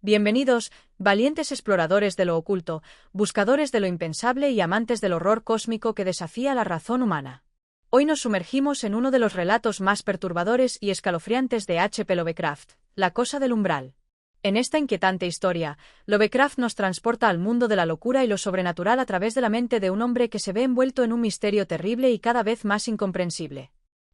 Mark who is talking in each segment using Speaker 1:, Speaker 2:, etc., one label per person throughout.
Speaker 1: Bienvenidos, valientes exploradores de lo oculto, buscadores de lo impensable y amantes del horror cósmico que desafía la razón humana. Hoy nos sumergimos en uno de los relatos más perturbadores y escalofriantes de H. P. Lovecraft, La Cosa del Umbral. En esta inquietante historia, Lovecraft nos transporta al mundo de la locura y lo sobrenatural a través de la mente de un hombre que se ve envuelto en un misterio terrible y cada vez más incomprensible.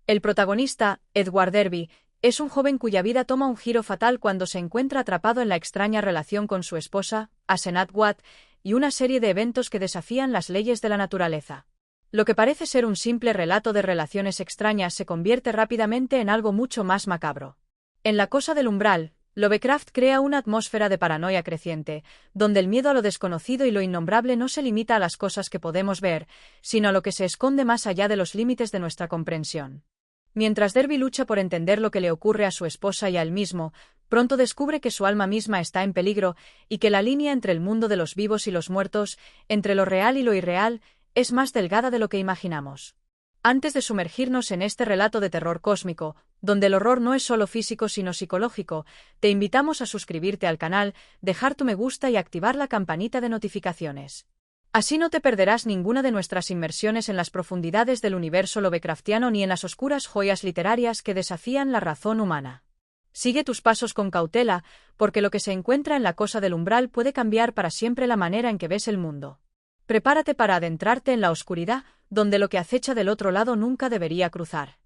Speaker 1: El protagonista, Edward Derby, es un joven cuya vida toma un giro fatal cuando se encuentra atrapado en la extraña relación con su esposa, Asenath Watt, y una serie de eventos que desafían las leyes de la naturaleza. Lo que parece ser un simple relato de relaciones extrañas se convierte rápidamente en algo mucho más macabro. En La Cosa del Umbral, Lovecraft crea una atmósfera de paranoia creciente, donde el miedo a lo desconocido y lo innombrable no se limita a las cosas que podemos ver, sino a lo que se esconde más allá de los límites de nuestra comprensión. Mientras Derby lucha por entender lo que le ocurre a su esposa y a él mismo, pronto descubre que su alma misma está en peligro y que la línea entre el mundo de los vivos y los muertos, entre lo real y lo irreal, es más delgada de lo que imaginamos. Antes de sumergirnos en este relato de terror cósmico, donde el horror no es solo físico sino psicológico, te invitamos a suscribirte al canal, dejar tu me gusta y activar la campanita de notificaciones. Así no te perderás ninguna de nuestras inmersiones en las profundidades del universo lovecraftiano ni en las oscuras joyas literarias que desafían la razón humana. Sigue tus pasos con cautela, porque lo que se encuentra en La Cosa del Umbral puede cambiar para siempre la manera en que ves el mundo. Prepárate para adentrarte en la oscuridad, donde lo que acecha del otro lado nunca debería cruzar.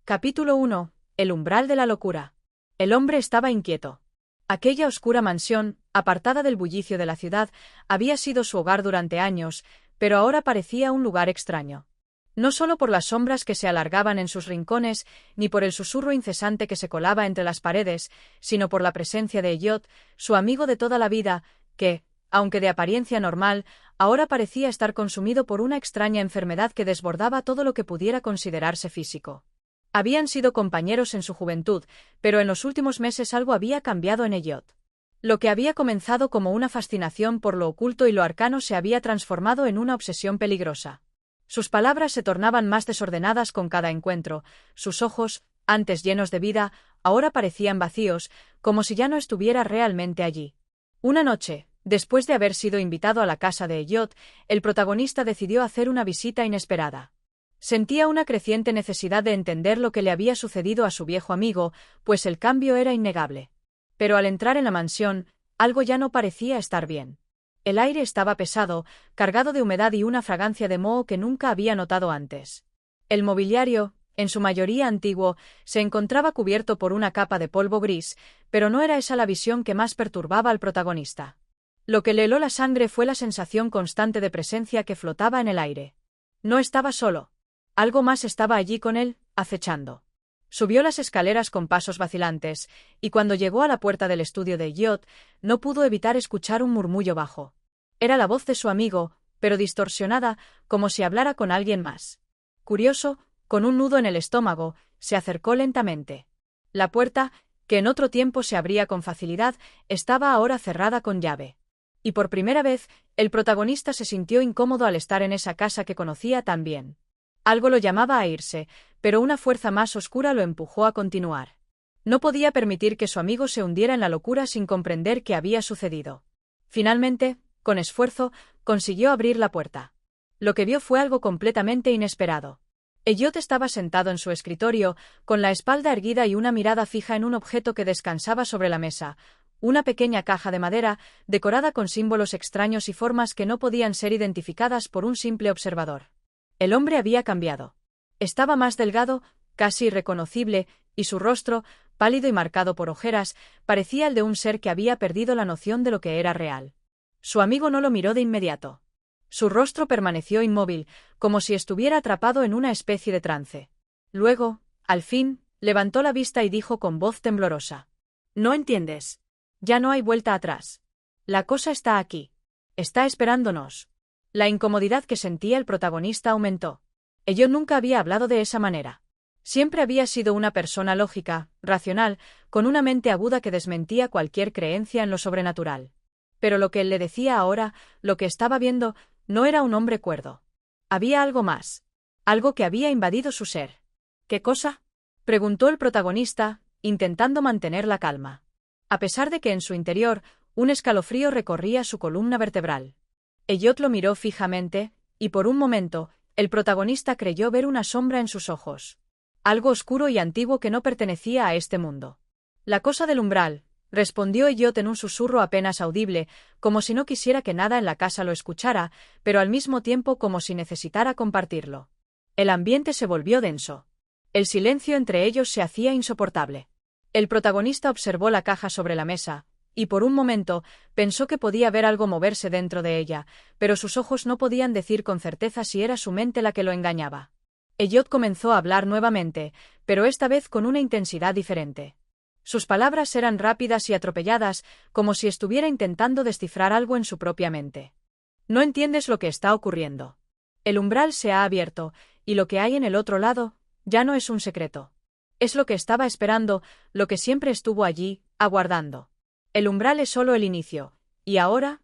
Speaker 1: Capítulo 1. El umbral de la locura. El hombre estaba inquieto. Aquella oscura mansión, apartada del bullicio de la ciudad, había sido su hogar durante años, pero ahora parecía un lugar extraño. No solo por las sombras que se alargaban en sus rincones, ni por el susurro incesante que se colaba entre las paredes, sino por la presencia de Elliot, su amigo de toda la vida, que, aunque de apariencia normal, ahora parecía estar consumido por una extraña enfermedad que desbordaba todo lo que pudiera considerarse físico. Habían sido compañeros en su juventud, pero en los últimos meses algo había cambiado en Elliot. Lo que había comenzado como una fascinación por lo oculto y lo arcano se había transformado en una obsesión peligrosa. Sus palabras se tornaban más desordenadas con cada encuentro, sus ojos, antes llenos de vida, ahora parecían vacíos, como si ya no estuviera realmente allí. Una noche, después de haber sido invitado a la casa de Elliot, el protagonista decidió hacer una visita inesperada. Sentía una creciente necesidad de entender lo que le había sucedido a su viejo amigo, pues el cambio era innegable. Pero al entrar en la mansión, algo ya no parecía estar bien. El aire estaba pesado, cargado de humedad y una fragancia de moho que nunca había notado antes. El mobiliario, en su mayoría antiguo, se encontraba cubierto por una capa de polvo gris, pero no era esa la visión que más perturbaba al protagonista. Lo que le heló la sangre fue la sensación constante de presencia que flotaba en el aire. No estaba solo. Algo más estaba allí con él, acechando. Subió las escaleras con pasos vacilantes, y cuando llegó a la puerta del estudio de Elliot, no pudo evitar escuchar un murmullo bajo. Era la voz de su amigo, pero distorsionada, como si hablara con alguien más. Curioso, con un nudo en el estómago, se acercó lentamente. La puerta, que en otro tiempo se abría con facilidad, estaba ahora cerrada con llave. Y por primera vez, el protagonista se sintió incómodo al estar en esa casa que conocía tan bien. Algo lo llamaba a irse, pero una fuerza más oscura lo empujó a continuar. No podía permitir que su amigo se hundiera en la locura sin comprender qué había sucedido. Finalmente, con esfuerzo, consiguió abrir la puerta. Lo que vio fue algo completamente inesperado. Elliot estaba sentado en su escritorio, con la espalda erguida y una mirada fija en un objeto que descansaba sobre la mesa, una pequeña caja de madera, decorada con símbolos extraños y formas que no podían ser identificadas por un simple observador. El hombre había cambiado. Estaba más delgado, casi irreconocible, y su rostro, pálido y marcado por ojeras, parecía el de un ser que había perdido la noción de lo que era real. Su amigo no lo miró de inmediato. Su rostro permaneció inmóvil, como si estuviera atrapado en una especie de trance. Luego, al fin, levantó la vista y dijo con voz temblorosa: «¿No entiendes? Ya no hay vuelta atrás. La cosa está aquí. Está esperándonos». La incomodidad que sentía el protagonista aumentó. Elliot nunca había hablado de esa manera. Siempre había sido una persona lógica, racional, con una mente aguda que desmentía cualquier creencia en lo sobrenatural. Pero lo que él le decía ahora, lo que estaba viendo, no era un hombre cuerdo. Había algo más. Algo que había invadido su ser. ¿Qué cosa?, preguntó el protagonista, intentando mantener la calma. A pesar de que en su interior, Un escalofrío recorría su columna vertebral. Elliot lo miró fijamente, y por un momento, el protagonista creyó ver una sombra en sus ojos. Algo oscuro y antiguo que no pertenecía a este mundo. La cosa del umbral, respondió Elliot en un susurro apenas audible, como si no quisiera que nada en la casa lo escuchara, pero al mismo tiempo como si necesitara compartirlo. El ambiente se volvió denso. El silencio entre ellos se hacía insoportable. El protagonista observó la caja sobre la mesa, y por un momento pensó que podía ver algo moverse dentro de ella, pero sus ojos no podían decir con certeza si era su mente la que lo engañaba. Elliot comenzó a hablar nuevamente, pero esta vez con una intensidad diferente. Sus palabras eran rápidas y atropelladas, como si estuviera intentando descifrar algo en su propia mente. No entiendes lo que está ocurriendo. El umbral se ha abierto, y lo que hay en el otro lado, ya no es un secreto. Es lo que estaba esperando, lo que siempre estuvo allí, aguardando. El umbral es solo el inicio, y ahora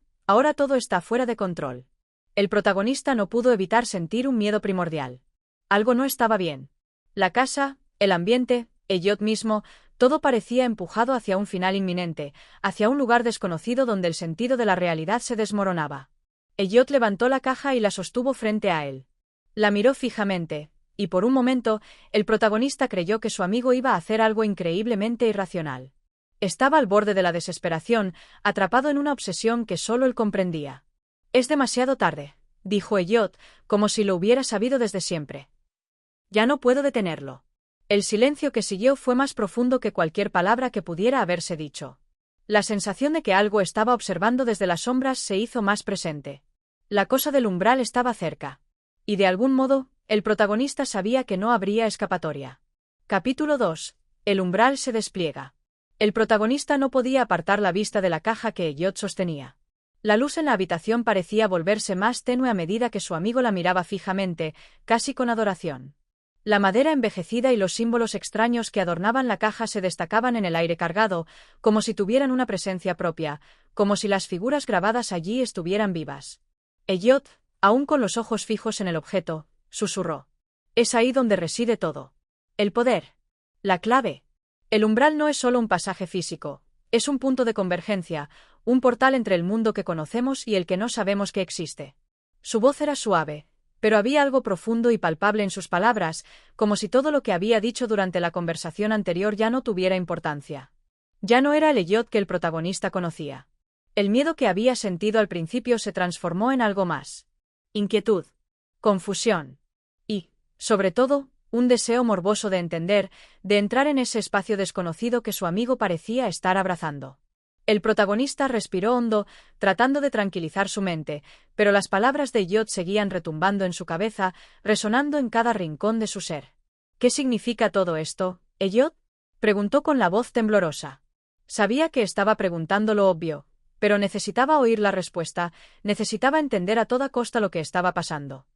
Speaker 1: todo está fuera de control. El protagonista no pudo evitar sentir un miedo primordial. Algo no estaba bien. La casa, el ambiente, Elliot mismo, todo parecía empujado hacia un final inminente, hacia un lugar desconocido donde el sentido de la realidad se desmoronaba. Elliot levantó la caja y la sostuvo frente a él. La miró fijamente, y por un momento, el protagonista creyó que su amigo iba a hacer algo increíblemente irracional. Estaba al borde de la desesperación, atrapado en una obsesión que solo él comprendía. «Es demasiado tarde», dijo Elliot, como si lo hubiera sabido desde siempre. «Ya no puedo detenerlo». El silencio que siguió fue más profundo que cualquier palabra que pudiera haberse dicho. La sensación de que algo estaba observando desde las sombras se hizo más presente. La cosa del umbral estaba cerca. Y de algún modo, el protagonista sabía que no habría escapatoria. Capítulo 2. El umbral se despliega. El protagonista no podía apartar la vista de la caja que Elliot sostenía. La luz en la habitación parecía volverse más tenue a medida que su amigo la miraba fijamente, casi con adoración. La madera envejecida y los símbolos extraños que adornaban la caja se destacaban en el aire cargado, como si tuvieran una presencia propia, como si las figuras grabadas allí estuvieran vivas. Elliot, aún con los ojos fijos en el objeto, susurró. «Es ahí donde reside todo. El poder. La clave. El umbral no es solo un pasaje físico, es un punto de convergencia, un portal entre el mundo que conocemos y el que no sabemos que existe». Su voz era suave, pero había algo profundo y palpable en sus palabras, como si todo lo que había dicho durante la conversación anterior ya no tuviera importancia. Ya no era el Elliot que el protagonista conocía. El miedo que había sentido al principio se transformó en algo más. Inquietud. Confusión. Y, sobre todo, un deseo morboso de entender, de entrar en ese espacio desconocido que su amigo parecía estar abrazando. El protagonista respiró hondo, tratando de tranquilizar su mente, pero las palabras de Elliot seguían retumbando en su cabeza, resonando en cada rincón de su ser. «¿Qué significa todo esto, Elliot?», preguntó con la voz temblorosa. Sabía que estaba preguntando lo obvio, pero necesitaba oír la respuesta, necesitaba entender a toda costa lo que estaba pasando.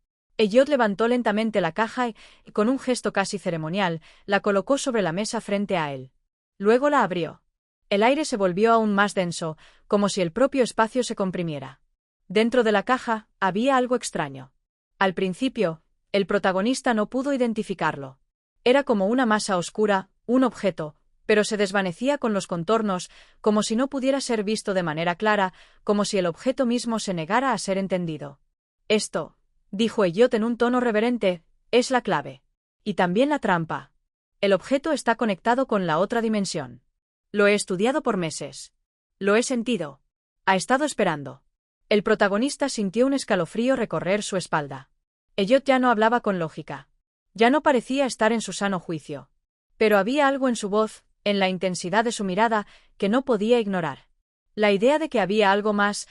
Speaker 1: Elliot levantó lentamente la caja y, con un gesto casi ceremonial, la colocó sobre la mesa frente a él. Luego la abrió. El aire se volvió aún más denso, como si el propio espacio se comprimiera. Dentro de la caja, había algo extraño. Al principio, el protagonista no pudo identificarlo. Era como una masa oscura, un objeto, pero se desvanecía con los contornos, como si no pudiera ser visto de manera clara, como si el objeto mismo se negara a ser entendido. «Esto», dijo Elliot en un tono reverente, «es la clave. Y también la trampa. El objeto está conectado con la otra dimensión. Lo he estudiado por meses. Lo he sentido. Ha estado esperando». El protagonista sintió un escalofrío recorrer su espalda. Elliot ya no hablaba con lógica. Ya no parecía estar en su sano juicio. Pero había algo en su voz, en la intensidad de su mirada, que no podía ignorar. La idea de que había algo más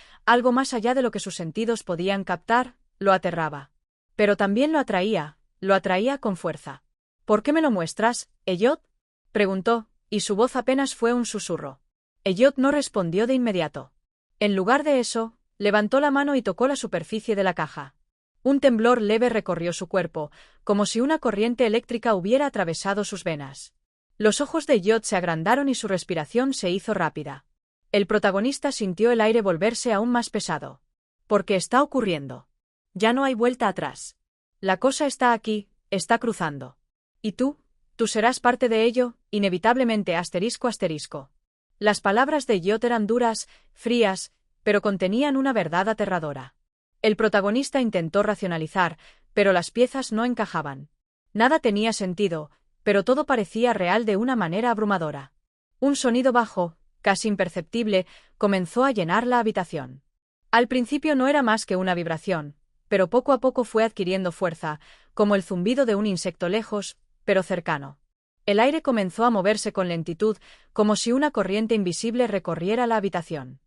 Speaker 1: allá de lo que sus sentidos podían captar, lo aterraba. Pero también lo atraía con fuerza. «¿Por qué me lo muestras, Elliot?», preguntó, y su voz apenas fue un susurro. Elliot no respondió de inmediato. En lugar de eso, levantó la mano y tocó la superficie de la caja. Un temblor leve recorrió su cuerpo, como si una corriente eléctrica hubiera atravesado sus venas. Los ojos de Elliot se agrandaron y su respiración se hizo rápida. El protagonista sintió el aire volverse aún más pesado. «Porque está ocurriendo. Ya no hay vuelta atrás. La cosa está aquí, está cruzando. Y tú serás parte de ello, inevitablemente ***. Las palabras de Elliot eran duras, frías, pero contenían una verdad aterradora. El protagonista intentó racionalizar, pero las piezas no encajaban. Nada tenía sentido, pero todo parecía real de una manera abrumadora. Un sonido bajo, casi imperceptible, comenzó a llenar la habitación. Al principio no era más que una vibración, pero poco a poco fue adquiriendo fuerza, como el zumbido de un insecto lejos, pero cercano. El aire comenzó a moverse con lentitud, como si una corriente invisible recorriera la habitación.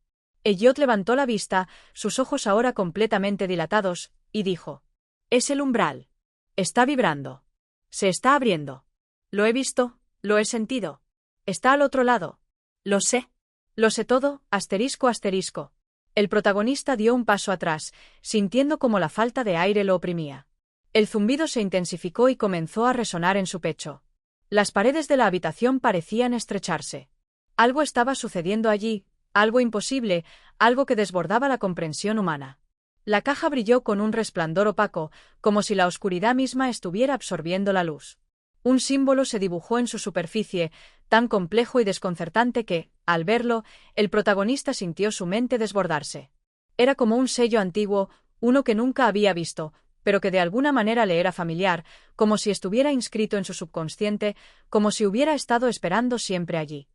Speaker 1: Elliot levantó la vista, sus ojos ahora completamente dilatados, y dijo: «Es el umbral. Está vibrando. Se está abriendo. Lo he visto, lo he sentido. Está al otro lado. Lo sé. Lo sé todo, asterisco asterisco». El protagonista dio un paso atrás, sintiendo como la falta de aire lo oprimía. El zumbido se intensificó y comenzó a resonar en su pecho. Las paredes de la habitación parecían estrecharse. Algo estaba sucediendo allí, algo imposible, algo que desbordaba la comprensión humana. La caja brilló con un resplandor opaco, como si la oscuridad misma estuviera absorbiendo la luz. Un símbolo se dibujó en su superficie, tan complejo y desconcertante que, al verlo, el protagonista sintió su mente desbordarse. Era como un sello antiguo, uno que nunca había visto, pero que de alguna manera le era familiar, como si estuviera inscrito en su subconsciente, como si hubiera estado esperando siempre allí.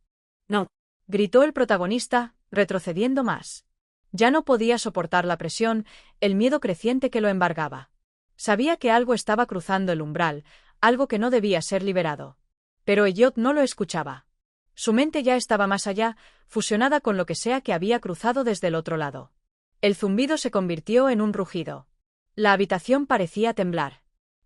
Speaker 1: «No», gritó el protagonista, retrocediendo más. Ya no podía soportar la presión, el miedo creciente que lo embargaba. Sabía que algo estaba cruzando el umbral, algo que no debía ser liberado. Pero Elliot no lo escuchaba. Su mente ya estaba más allá, fusionada con lo que sea que había cruzado desde el otro lado. El zumbido se convirtió en un rugido. La habitación parecía temblar.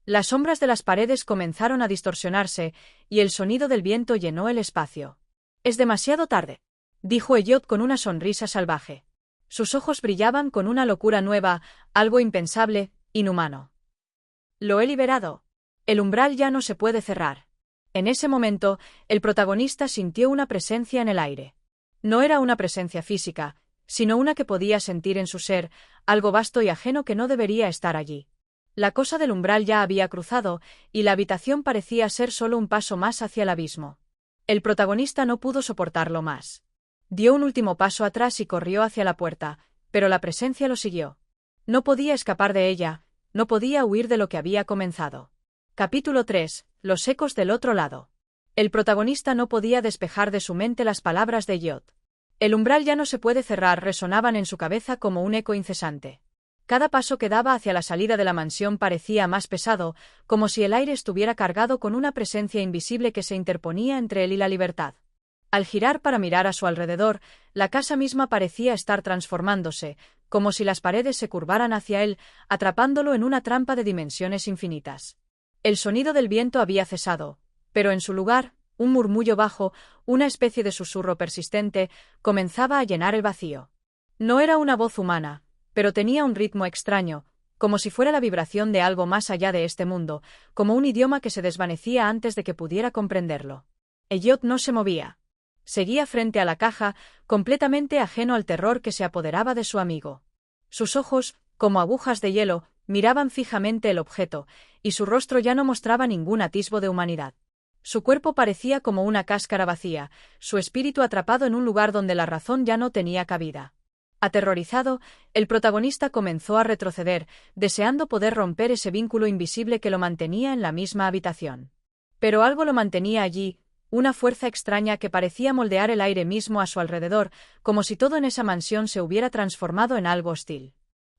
Speaker 1: Las sombras de las paredes comenzaron a distorsionarse, y el sonido del viento llenó el espacio. «Es demasiado tarde», dijo Elliot con una sonrisa salvaje. Sus ojos brillaban con una locura nueva, algo impensable, inhumano. «Lo he liberado. El umbral ya no se puede cerrar». En ese momento, el protagonista sintió una presencia en el aire. No era una presencia física, sino una que podía sentir en su ser, algo vasto y ajeno que no debería estar allí. La cosa del umbral ya había cruzado, y la habitación parecía ser solo un paso más hacia el abismo. El protagonista no pudo soportarlo más. Dio un último paso atrás y corrió hacia la puerta, pero la presencia lo siguió. No podía escapar de ella, no podía huir de lo que había comenzado. Capítulo 3. Los ecos del otro lado. El protagonista no podía despejar de su mente las palabras de Elliot. El umbral ya no se puede cerrar resonaban en su cabeza como un eco incesante. Cada paso que daba hacia la salida de la mansión parecía más pesado, como si el aire estuviera cargado con una presencia invisible que se interponía entre él y la libertad. Al girar para mirar a su alrededor, la casa misma parecía estar transformándose, como si las paredes se curvaran hacia él, atrapándolo en una trampa de dimensiones infinitas. El sonido del viento había cesado, pero en su lugar, un murmullo bajo, una especie de susurro persistente, comenzaba a llenar el vacío. No era una voz humana, pero tenía un ritmo extraño, como si fuera la vibración de algo más allá de este mundo, como un idioma que se desvanecía antes de que pudiera comprenderlo. Elliot no se movía. Seguía frente a la caja, completamente ajeno al terror que se apoderaba de su amigo. Sus ojos, como agujas de hielo, miraban fijamente el objeto, y su rostro ya no mostraba ningún atisbo de humanidad. Su cuerpo parecía como una cáscara vacía, su espíritu atrapado en un lugar donde la razón ya no tenía cabida. Aterrorizado, el protagonista comenzó a retroceder, deseando poder romper ese vínculo invisible que lo mantenía en la misma habitación. Pero algo lo mantenía allí, una fuerza extraña que parecía moldear el aire mismo a su alrededor, como si todo en esa mansión se hubiera transformado en algo hostil.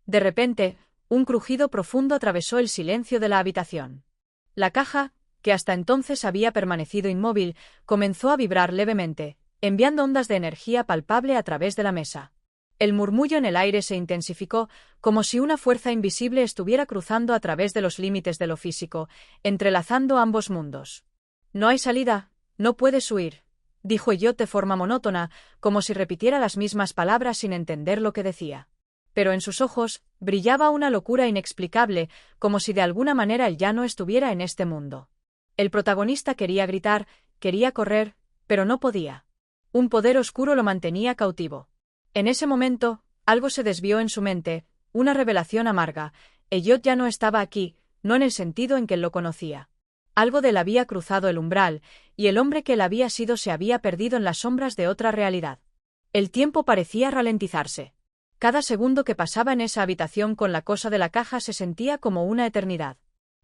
Speaker 1: De repente, un crujido profundo atravesó el silencio de la habitación. La caja, que hasta entonces había permanecido inmóvil, comenzó a vibrar levemente, enviando ondas de energía palpable a través de la mesa. El murmullo en el aire se intensificó, como si una fuerza invisible estuviera cruzando a través de los límites de lo físico, entrelazando ambos mundos. «No hay salida, no puedes huir», dijo Elliot de forma monótona, como si repitiera las mismas palabras sin entender lo que decía. Pero en sus ojos brillaba una locura inexplicable, como si de alguna manera él ya no estuviera en este mundo. El protagonista quería gritar, quería correr, pero no podía. Un poder oscuro lo mantenía cautivo. En ese momento, algo se desvió en su mente, una revelación amarga. Elliot ya no estaba aquí, no en el sentido en que él lo conocía. Algo de él había cruzado el umbral, y el hombre que él había sido se había perdido en las sombras de otra realidad. El tiempo parecía ralentizarse. Cada segundo que pasaba en esa habitación con la cosa de la caja se sentía como una eternidad.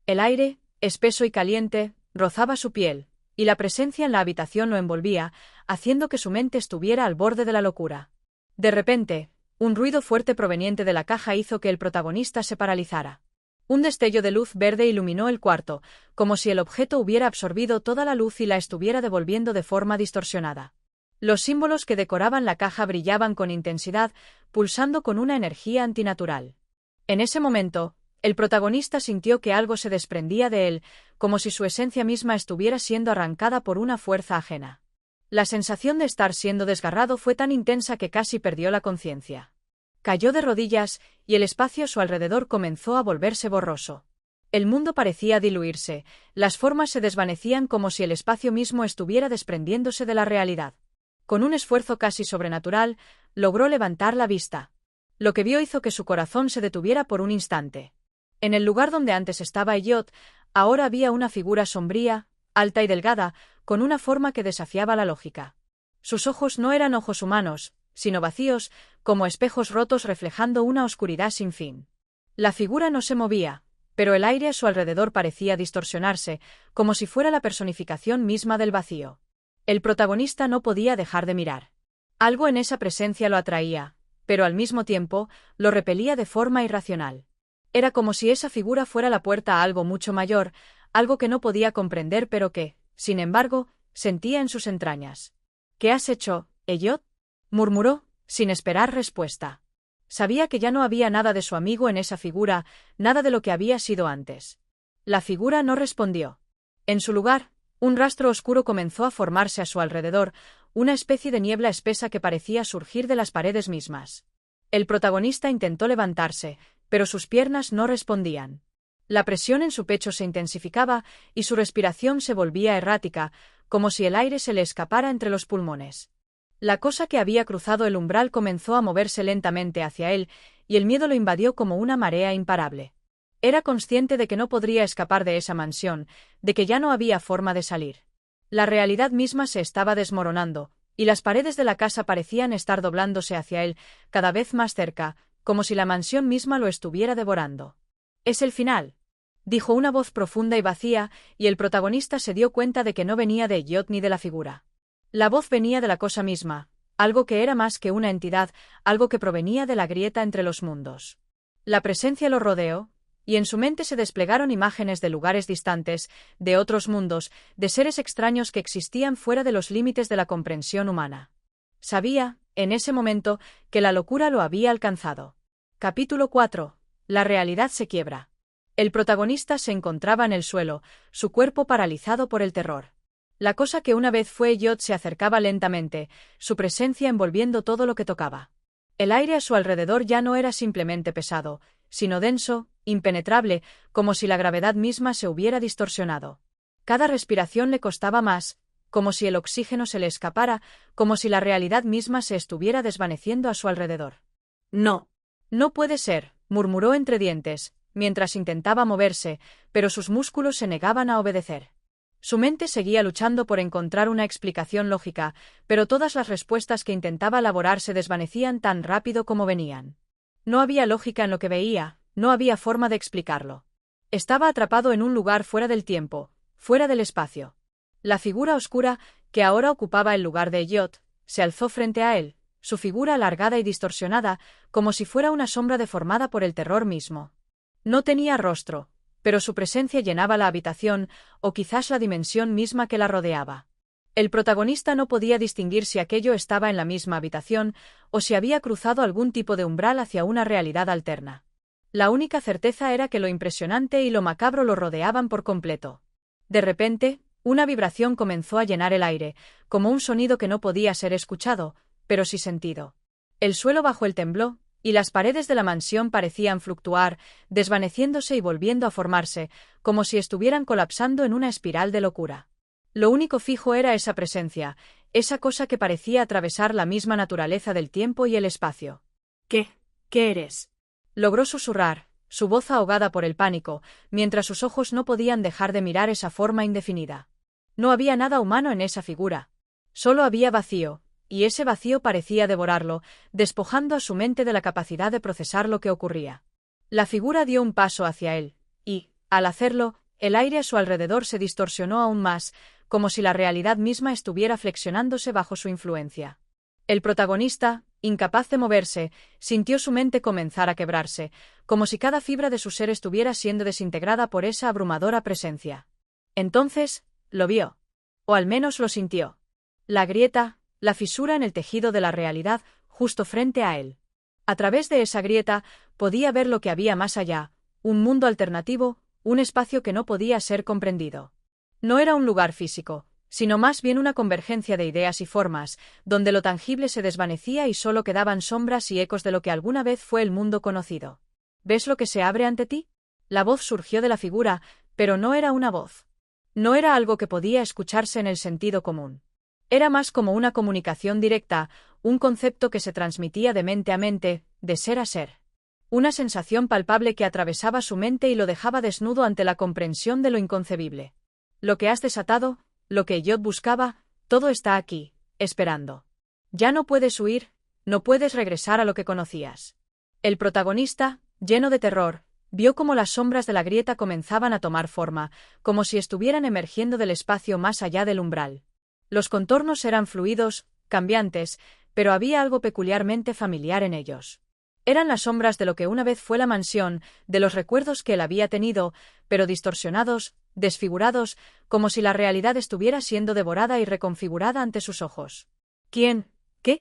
Speaker 1: El aire, espeso y caliente, rozaba su piel, y la presencia en la habitación lo envolvía, haciendo que su mente estuviera al borde de la locura. De repente, un ruido fuerte proveniente de la caja hizo que el protagonista se paralizara. Un destello de luz verde iluminó el cuarto, como si el objeto hubiera absorbido toda la luz y la estuviera devolviendo de forma distorsionada. Los símbolos que decoraban la caja brillaban con intensidad, pulsando con una energía antinatural. En ese momento, el protagonista sintió que algo se desprendía de él, como si su esencia misma estuviera siendo arrancada por una fuerza ajena. La sensación de estar siendo desgarrado fue tan intensa que casi perdió la conciencia. Cayó de rodillas, y el espacio a su alrededor comenzó a volverse borroso. El mundo parecía diluirse, las formas se desvanecían como si el espacio mismo estuviera desprendiéndose de la realidad. Con un esfuerzo casi sobrenatural, logró levantar la vista. Lo que vio hizo que su corazón se detuviera por un instante. En el lugar donde antes estaba Elliot, ahora había una figura sombría, alta y delgada, con una forma que desafiaba la lógica. Sus ojos no eran ojos humanos, sino vacíos, como espejos rotos reflejando una oscuridad sin fin. La figura no se movía, pero el aire a su alrededor parecía distorsionarse, como si fuera la personificación misma del vacío. El protagonista no podía dejar de mirar. Algo en esa presencia lo atraía, pero al mismo tiempo, lo repelía de forma irracional. Era como si esa figura fuera la puerta a algo mucho mayor, algo que no podía comprender pero que, sin embargo, sentía en sus entrañas. ¿Qué has hecho, Elliot?, murmuró, sin esperar respuesta. Sabía que ya no había nada de su amigo en esa figura, nada de lo que había sido antes. La figura no respondió. En su lugar, un rastro oscuro comenzó a formarse a su alrededor, una especie de niebla espesa que parecía surgir de las paredes mismas. El protagonista intentó levantarse, pero sus piernas no respondían. La presión en su pecho se intensificaba y su respiración se volvía errática, como si el aire se le escapara entre los pulmones. La cosa que había cruzado el umbral comenzó a moverse lentamente hacia él, y el miedo lo invadió como una marea imparable. Era consciente de que no podría escapar de esa mansión, de que ya no había forma de salir. La realidad misma se estaba desmoronando, y las paredes de la casa parecían estar doblándose hacia él, cada vez más cerca, como si la mansión misma lo estuviera devorando. «Es el final», dijo una voz profunda y vacía, y el protagonista se dio cuenta de que no venía de Elliot ni de la figura. La voz venía de la cosa misma, algo que era más que una entidad, algo que provenía de la grieta entre los mundos. La presencia lo rodeó, y en su mente se desplegaron imágenes de lugares distantes, de otros mundos, de seres extraños que existían fuera de los límites de la comprensión humana. Sabía, en ese momento, que la locura lo había alcanzado. Capítulo 4. La realidad se quiebra. El protagonista se encontraba en el suelo, su cuerpo paralizado por el terror. La cosa que una vez fue Elliot se acercaba lentamente, su presencia envolviendo todo lo que tocaba. El aire a su alrededor ya no era simplemente pesado, sino denso, impenetrable, como si la gravedad misma se hubiera distorsionado. Cada respiración le costaba más, como si el oxígeno se le escapara, como si la realidad misma se estuviera desvaneciendo a su alrededor. «No. No puede ser», murmuró entre dientes, mientras intentaba moverse, pero sus músculos se negaban a obedecer. Su mente seguía luchando por encontrar una explicación lógica, pero todas las respuestas que intentaba elaborar se desvanecían tan rápido como venían. No había lógica en lo que veía, no había forma de explicarlo. Estaba atrapado en un lugar fuera del tiempo, fuera del espacio. La figura oscura, que ahora ocupaba el lugar de Elliot, se alzó frente a él, su figura alargada y distorsionada, como si fuera una sombra deformada por el terror mismo. No tenía rostro, pero su presencia llenaba la habitación, o quizás la dimensión misma que la rodeaba. El protagonista no podía distinguir si aquello estaba en la misma habitación, o si había cruzado algún tipo de umbral hacia una realidad alterna. La única certeza era que lo impresionante y lo macabro lo rodeaban por completo. De repente, una vibración comenzó a llenar el aire, como un sonido que no podía ser escuchado, pero sí sentido. El suelo bajo él tembló, y las paredes de la mansión parecían fluctuar, desvaneciéndose y volviendo a formarse, como si estuvieran colapsando en una espiral de locura. Lo único fijo era esa presencia, esa cosa que parecía atravesar la misma naturaleza del tiempo y el espacio. «¿Qué eres?», logró susurrar, su voz ahogada por el pánico, mientras sus ojos no podían dejar de mirar esa forma indefinida. No había nada humano en esa figura. Solo había vacío, y ese vacío parecía devorarlo, despojando a su mente de la capacidad de procesar lo que ocurría. La figura dio un paso hacia él, y, al hacerlo, el aire a su alrededor se distorsionó aún más, como si la realidad misma estuviera flexionándose bajo su influencia. El protagonista, incapaz de moverse, sintió su mente comenzar a quebrarse, como si cada fibra de su ser estuviera siendo desintegrada por esa abrumadora presencia. Entonces, lo vio. O al menos lo sintió. La grieta, la fisura en el tejido de la realidad, justo frente a él. A través de esa grieta, podía ver lo que había más allá, un mundo alternativo, un espacio que no podía ser comprendido. No era un lugar físico, sino más bien una convergencia de ideas y formas, donde lo tangible se desvanecía y solo quedaban sombras y ecos de lo que alguna vez fue el mundo conocido. ¿Ves lo que se abre ante ti? La voz surgió de la figura, pero no era una voz. No era algo que podía escucharse en el sentido común. Era más como una comunicación directa, un concepto que se transmitía de mente a mente, de ser a ser. Una sensación palpable que atravesaba su mente y lo dejaba desnudo ante la comprensión de lo inconcebible. Lo que has desatado, lo que Elliot buscaba, todo está aquí, esperando. Ya no puedes huir, no puedes regresar a lo que conocías. El protagonista, lleno de terror, vio cómo las sombras de la grieta comenzaban a tomar forma, como si estuvieran emergiendo del espacio más allá del umbral. Los contornos eran fluidos, cambiantes, pero había algo peculiarmente familiar en ellos. Eran las sombras de lo que una vez fue la mansión, de los recuerdos que él había tenido, pero distorsionados, desfigurados, como si la realidad estuviera siendo devorada y reconfigurada ante sus ojos. ¿Quién? ¿Qué?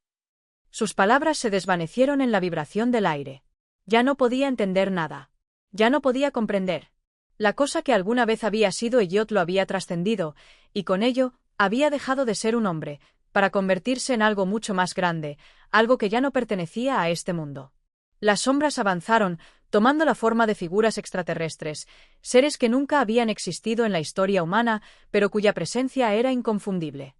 Speaker 1: Sus palabras se desvanecieron en la vibración del aire. Ya no podía entender nada. Ya no podía comprender. La cosa que alguna vez había sido Elliot lo había trascendido, y con ello, había dejado de ser un hombre, para convertirse en algo mucho más grande, algo que ya no pertenecía a este mundo. Las sombras avanzaron, tomando la forma de figuras extraterrestres, seres que nunca habían existido en la historia humana, pero cuya presencia era inconfundible.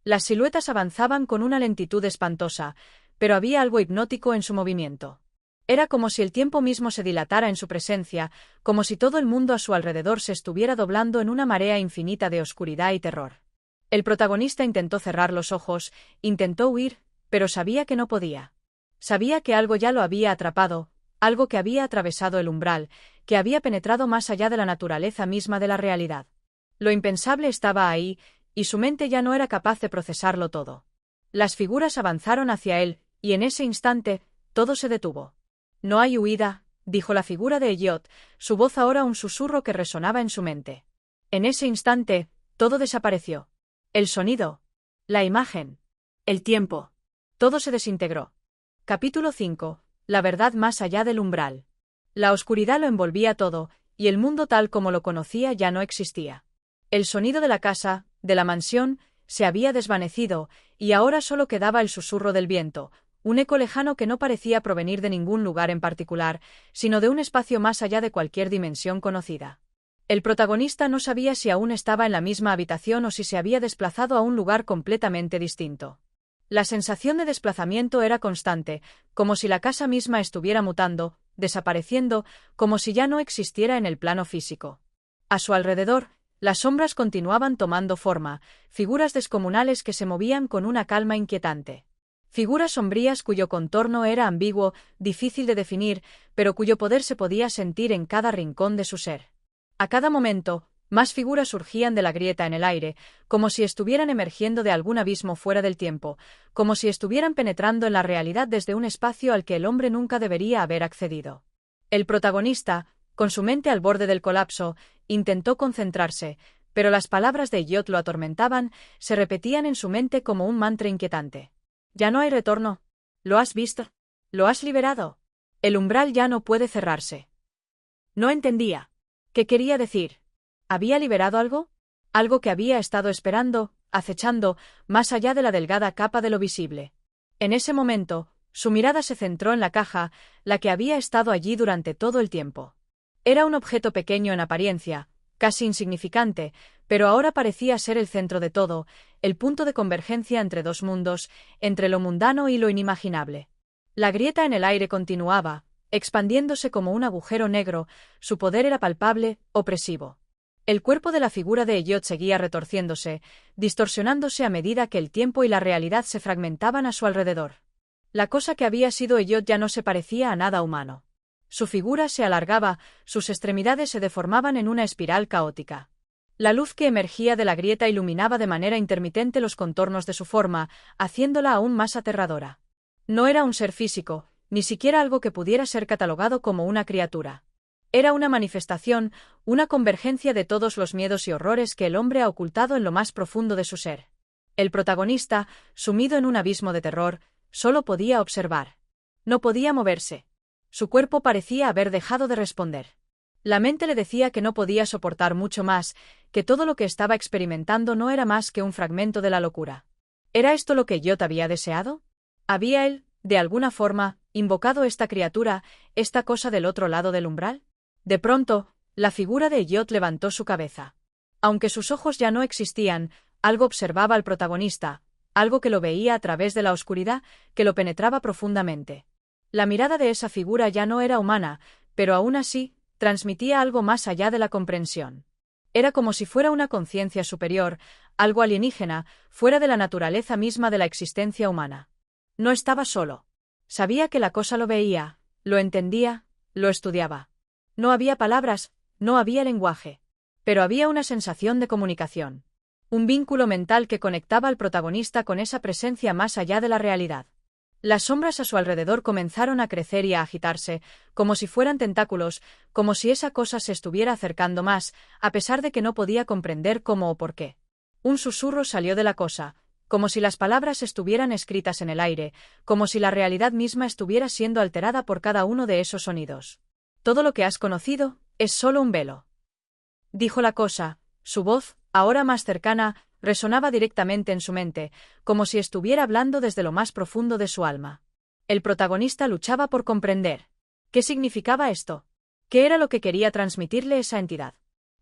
Speaker 1: Las siluetas avanzaban con una lentitud espantosa, pero había algo hipnótico en su movimiento. Era como si el tiempo mismo se dilatara en su presencia, como si todo el mundo a su alrededor se estuviera doblando en una marea infinita de oscuridad y terror. El protagonista intentó cerrar los ojos, intentó huir, pero sabía que no podía. Sabía que algo ya lo había atrapado, algo que había atravesado el umbral, que había penetrado más allá de la naturaleza misma de la realidad. Lo impensable estaba ahí, y su mente ya no era capaz de procesarlo todo. Las figuras avanzaron hacia él, y en ese instante, todo se detuvo. No hay huida, dijo la figura de Elliot, su voz ahora un susurro que resonaba en su mente. En ese instante, todo desapareció. El sonido, la imagen, el tiempo, todo se desintegró. Capítulo 5. La verdad más allá del umbral. La oscuridad lo envolvía todo, y el mundo tal como lo conocía ya no existía. El sonido de la casa, de la mansión, se había desvanecido, y ahora solo quedaba el susurro del viento, un eco lejano que no parecía provenir de ningún lugar en particular, sino de un espacio más allá de cualquier dimensión conocida. El protagonista no sabía si aún estaba en la misma habitación o si se había desplazado a un lugar completamente distinto. La sensación de desplazamiento era constante, como si la casa misma estuviera mutando, desapareciendo, como si ya no existiera en el plano físico. A su alrededor, las sombras continuaban tomando forma, figuras descomunales que se movían con una calma inquietante. Figuras sombrías cuyo contorno era ambiguo, difícil de definir, pero cuyo poder se podía sentir en cada rincón de su ser. A cada momento, más figuras surgían de la grieta en el aire, como si estuvieran emergiendo de algún abismo fuera del tiempo, como si estuvieran penetrando en la realidad desde un espacio al que el hombre nunca debería haber accedido. El protagonista, con su mente al borde del colapso, intentó concentrarse, pero las palabras de Elliot lo atormentaban, se repetían en su mente como un mantra inquietante. Ya no hay retorno. ¿Lo has visto? ¿Lo has liberado? El umbral ya no puede cerrarse. No entendía. ¿Qué quería decir? ¿Había liberado algo? Algo que había estado esperando, acechando, más allá de la delgada capa de lo visible. En ese momento, su mirada se centró en la caja, la que había estado allí durante todo el tiempo. Era un objeto pequeño en apariencia, casi insignificante, pero ahora parecía ser el centro de todo, el punto de convergencia entre dos mundos, entre lo mundano y lo inimaginable. La grieta en el aire continuaba, expandiéndose como un agujero negro, su poder era palpable, opresivo. El cuerpo de la figura de Elliot seguía retorciéndose, distorsionándose a medida que el tiempo y la realidad se fragmentaban a su alrededor. La cosa que había sido Elliot ya no se parecía a nada humano. Su figura se alargaba, sus extremidades se deformaban en una espiral caótica. La luz que emergía de la grieta iluminaba de manera intermitente los contornos de su forma, haciéndola aún más aterradora. No era un ser físico, ni siquiera algo que pudiera ser catalogado como una criatura. Era una manifestación, una convergencia de todos los miedos y horrores que el hombre ha ocultado en lo más profundo de su ser. El protagonista, sumido en un abismo de terror, solo podía observar. No podía moverse. Su cuerpo parecía haber dejado de responder. La mente le decía que no podía soportar mucho más, que todo lo que estaba experimentando no era más que un fragmento de la locura. ¿Era esto lo que Elliot había deseado? ¿Había él, de alguna forma, invocado esta criatura, esta cosa del otro lado del umbral? De pronto, la figura de Elliot levantó su cabeza. Aunque sus ojos ya no existían, algo observaba al protagonista, algo que lo veía a través de la oscuridad, que lo penetraba profundamente. La mirada de esa figura ya no era humana, pero aún así, transmitía algo más allá de la comprensión. Era como si fuera una conciencia superior, algo alienígena, fuera de la naturaleza misma de la existencia humana. No estaba solo. Sabía que la cosa lo veía, lo entendía, lo estudiaba. No había palabras, no había lenguaje. Pero había una sensación de comunicación. Un vínculo mental que conectaba al protagonista con esa presencia más allá de la realidad. Las sombras a su alrededor comenzaron a crecer y a agitarse, como si fueran tentáculos, como si esa cosa se estuviera acercando más, a pesar de que no podía comprender cómo o por qué. Un susurro salió de la cosa, como si las palabras estuvieran escritas en el aire, como si la realidad misma estuviera siendo alterada por cada uno de esos sonidos. Todo lo que has conocido es solo un velo. Dijo la cosa, su voz, ahora más cercana, resonaba directamente en su mente, como si estuviera hablando desde lo más profundo de su alma. El protagonista luchaba por comprender. ¿Qué significaba esto? ¿Qué era lo que quería transmitirle esa entidad?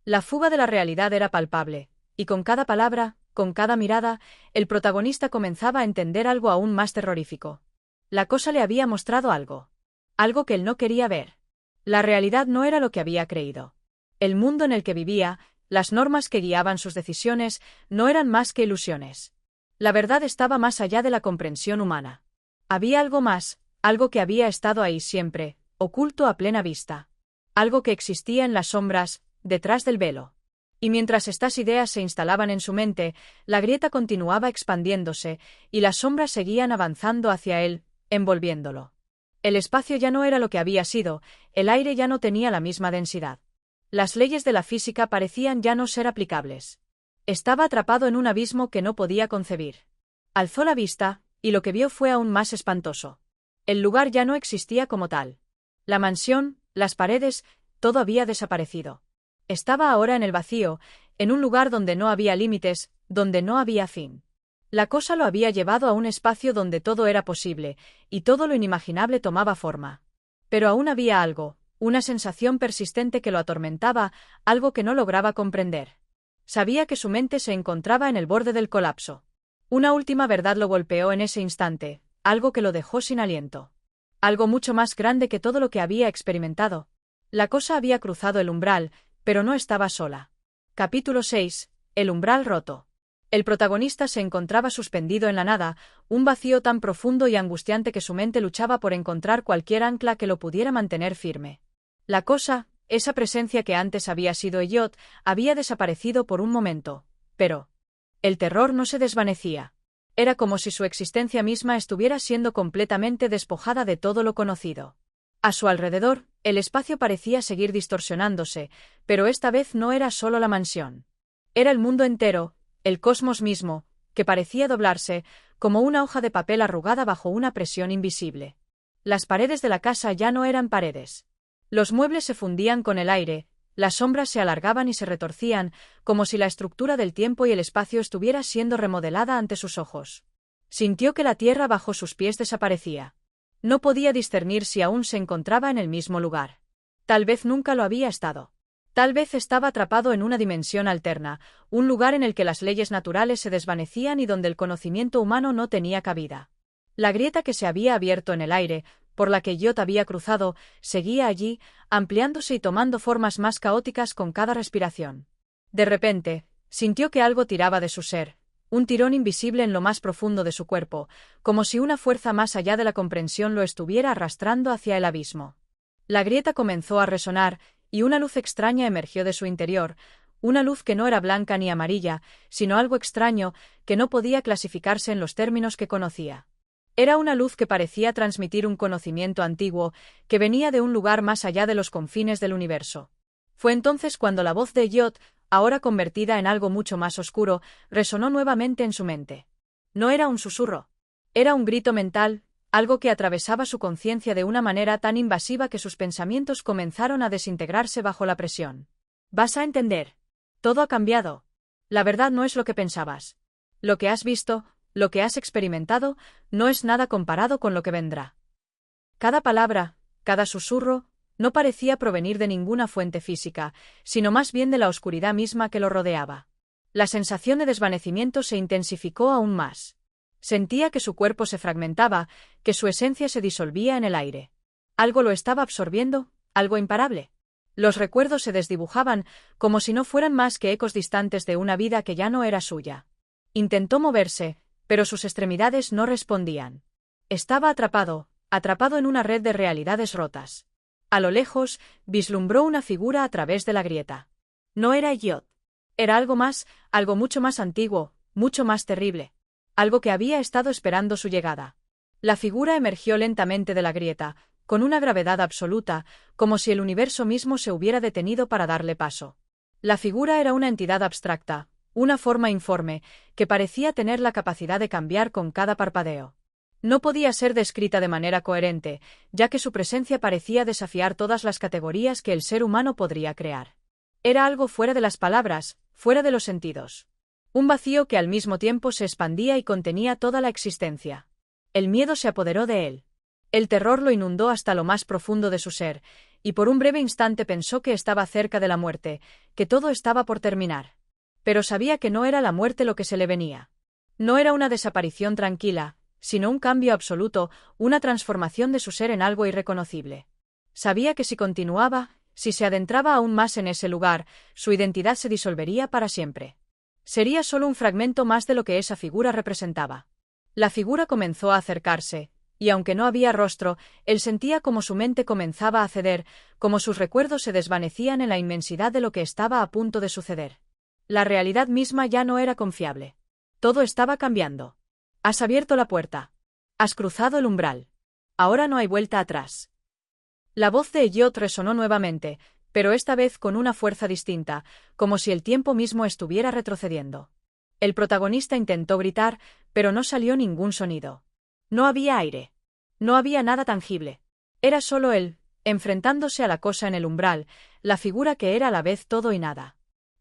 Speaker 1: La fuga de la realidad era palpable, y con cada palabra, con cada mirada, el protagonista comenzaba a entender algo aún más terrorífico. La cosa le había mostrado algo. Algo que él no quería ver. La realidad no era lo que había creído. El mundo en el que vivía, las normas que guiaban sus decisiones, no eran más que ilusiones. La verdad estaba más allá de la comprensión humana. Había algo más, algo que había estado ahí siempre, oculto a plena vista. Algo que existía en las sombras, detrás del velo. Y mientras estas ideas se instalaban en su mente, la grieta continuaba expandiéndose, y las sombras seguían avanzando hacia él, envolviéndolo. El espacio ya no era lo que había sido, el aire ya no tenía la misma densidad. Las leyes de la física parecían ya no ser aplicables. Estaba atrapado en un abismo que no podía concebir. Alzó la vista, y lo que vio fue aún más espantoso. El lugar ya no existía como tal. La mansión, las paredes, todo había desaparecido. Estaba ahora en el vacío, en un lugar donde no había límites, donde no había fin. La cosa lo había llevado a un espacio donde todo era posible, y todo lo inimaginable tomaba forma. Pero aún había algo, una sensación persistente que lo atormentaba, algo que no lograba comprender. Sabía que su mente se encontraba en el borde del colapso. Una última verdad lo golpeó en ese instante, algo que lo dejó sin aliento. Algo mucho más grande que todo lo que había experimentado. La cosa había cruzado el umbral, pero no estaba sola. Capítulo 6. El umbral roto. El protagonista se encontraba suspendido en la nada, un vacío tan profundo y angustiante que su mente luchaba por encontrar cualquier ancla que lo pudiera mantener firme. La cosa, esa presencia que antes había sido Elliot, había desaparecido por un momento, pero el terror no se desvanecía. Era como si su existencia misma estuviera siendo completamente despojada de todo lo conocido. A su alrededor, el espacio parecía seguir distorsionándose, pero esta vez no era solo la mansión. Era el mundo entero, el cosmos mismo, que parecía doblarse, como una hoja de papel arrugada bajo una presión invisible. Las paredes de la casa ya no eran paredes. Los muebles se fundían con el aire, las sombras se alargaban y se retorcían, como si la estructura del tiempo y el espacio estuviera siendo remodelada ante sus ojos. Sintió que la tierra bajo sus pies desaparecía. No podía discernir si aún se encontraba en el mismo lugar. Tal vez nunca lo había estado. Tal vez estaba atrapado en una dimensión alterna, un lugar en el que las leyes naturales se desvanecían y donde el conocimiento humano no tenía cabida. La grieta que se había abierto en el aire, por la que Elliot había cruzado, seguía allí, ampliándose y tomando formas más caóticas con cada respiración. De repente, sintió que algo tiraba de su ser, un tirón invisible en lo más profundo de su cuerpo, como si una fuerza más allá de la comprensión lo estuviera arrastrando hacia el abismo. La grieta comenzó a resonar, y una luz extraña emergió de su interior, una luz que no era blanca ni amarilla, sino algo extraño, que no podía clasificarse en los términos que conocía. Era una luz que parecía transmitir un conocimiento antiguo, que venía de un lugar más allá de los confines del universo. Fue entonces cuando la voz de Elliot, ahora convertida en algo mucho más oscuro, resonó nuevamente en su mente. No era un susurro. Era un grito mental, algo que atravesaba su conciencia de una manera tan invasiva que sus pensamientos comenzaron a desintegrarse bajo la presión. «Vas a entender. Todo ha cambiado. La verdad no es lo que pensabas. Lo que has visto, lo que has experimentado, no es nada comparado con lo que vendrá». Cada palabra, cada susurro, no parecía provenir de ninguna fuente física, sino más bien de la oscuridad misma que lo rodeaba. La sensación de desvanecimiento se intensificó aún más. Sentía que su cuerpo se fragmentaba, que su esencia se disolvía en el aire. Algo lo estaba absorbiendo, algo imparable. Los recuerdos se desdibujaban, como si no fueran más que ecos distantes de una vida que ya no era suya. Intentó moverse, pero sus extremidades no respondían. Estaba atrapado en una red de realidades rotas. A lo lejos, vislumbró una figura a través de la grieta. No era Elliot. Era algo más, algo mucho más antiguo, mucho más terrible. Algo que había estado esperando su llegada. La figura emergió lentamente de la grieta, con una gravedad absoluta, como si el universo mismo se hubiera detenido para darle paso. La figura era una entidad abstracta, una forma informe, que parecía tener la capacidad de cambiar con cada parpadeo. No podía ser descrita de manera coherente, ya que su presencia parecía desafiar todas las categorías que el ser humano podría crear. Era algo fuera de las palabras, fuera de los sentidos. Un vacío que al mismo tiempo se expandía y contenía toda la existencia. El miedo se apoderó de él. El terror lo inundó hasta lo más profundo de su ser, y por un breve instante pensó que estaba cerca de la muerte, que todo estaba por terminar. Pero sabía que no era la muerte lo que se le venía. No era una desaparición tranquila, sino un cambio absoluto, una transformación de su ser en algo irreconocible. Sabía que si continuaba, si se adentraba aún más en ese lugar, su identidad se disolvería para siempre. Sería solo un fragmento más de lo que esa figura representaba. La figura comenzó a acercarse, y aunque no había rostro, él sentía como su mente comenzaba a ceder, como sus recuerdos se desvanecían en la inmensidad de lo que estaba a punto de suceder. La realidad misma ya no era confiable. Todo estaba cambiando. Has abierto la puerta. Has cruzado el umbral. Ahora no hay vuelta atrás. La voz de Elliot resonó nuevamente, pero esta vez con una fuerza distinta, como si el tiempo mismo estuviera retrocediendo. El protagonista intentó gritar, pero no salió ningún sonido. No había aire. No había nada tangible. Era solo él, enfrentándose a la cosa en el umbral, la figura que era a la vez todo y nada.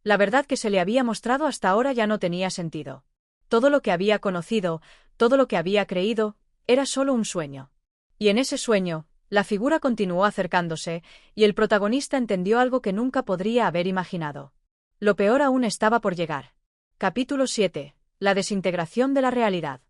Speaker 1: La verdad que se le había mostrado hasta ahora ya no tenía sentido. Todo lo que había conocido, todo lo que había creído, era solo un sueño. Y en ese sueño, la figura continuó acercándose, y el protagonista entendió algo que nunca podría haber imaginado. Lo peor aún estaba por llegar. Capítulo 7. La desintegración de la realidad.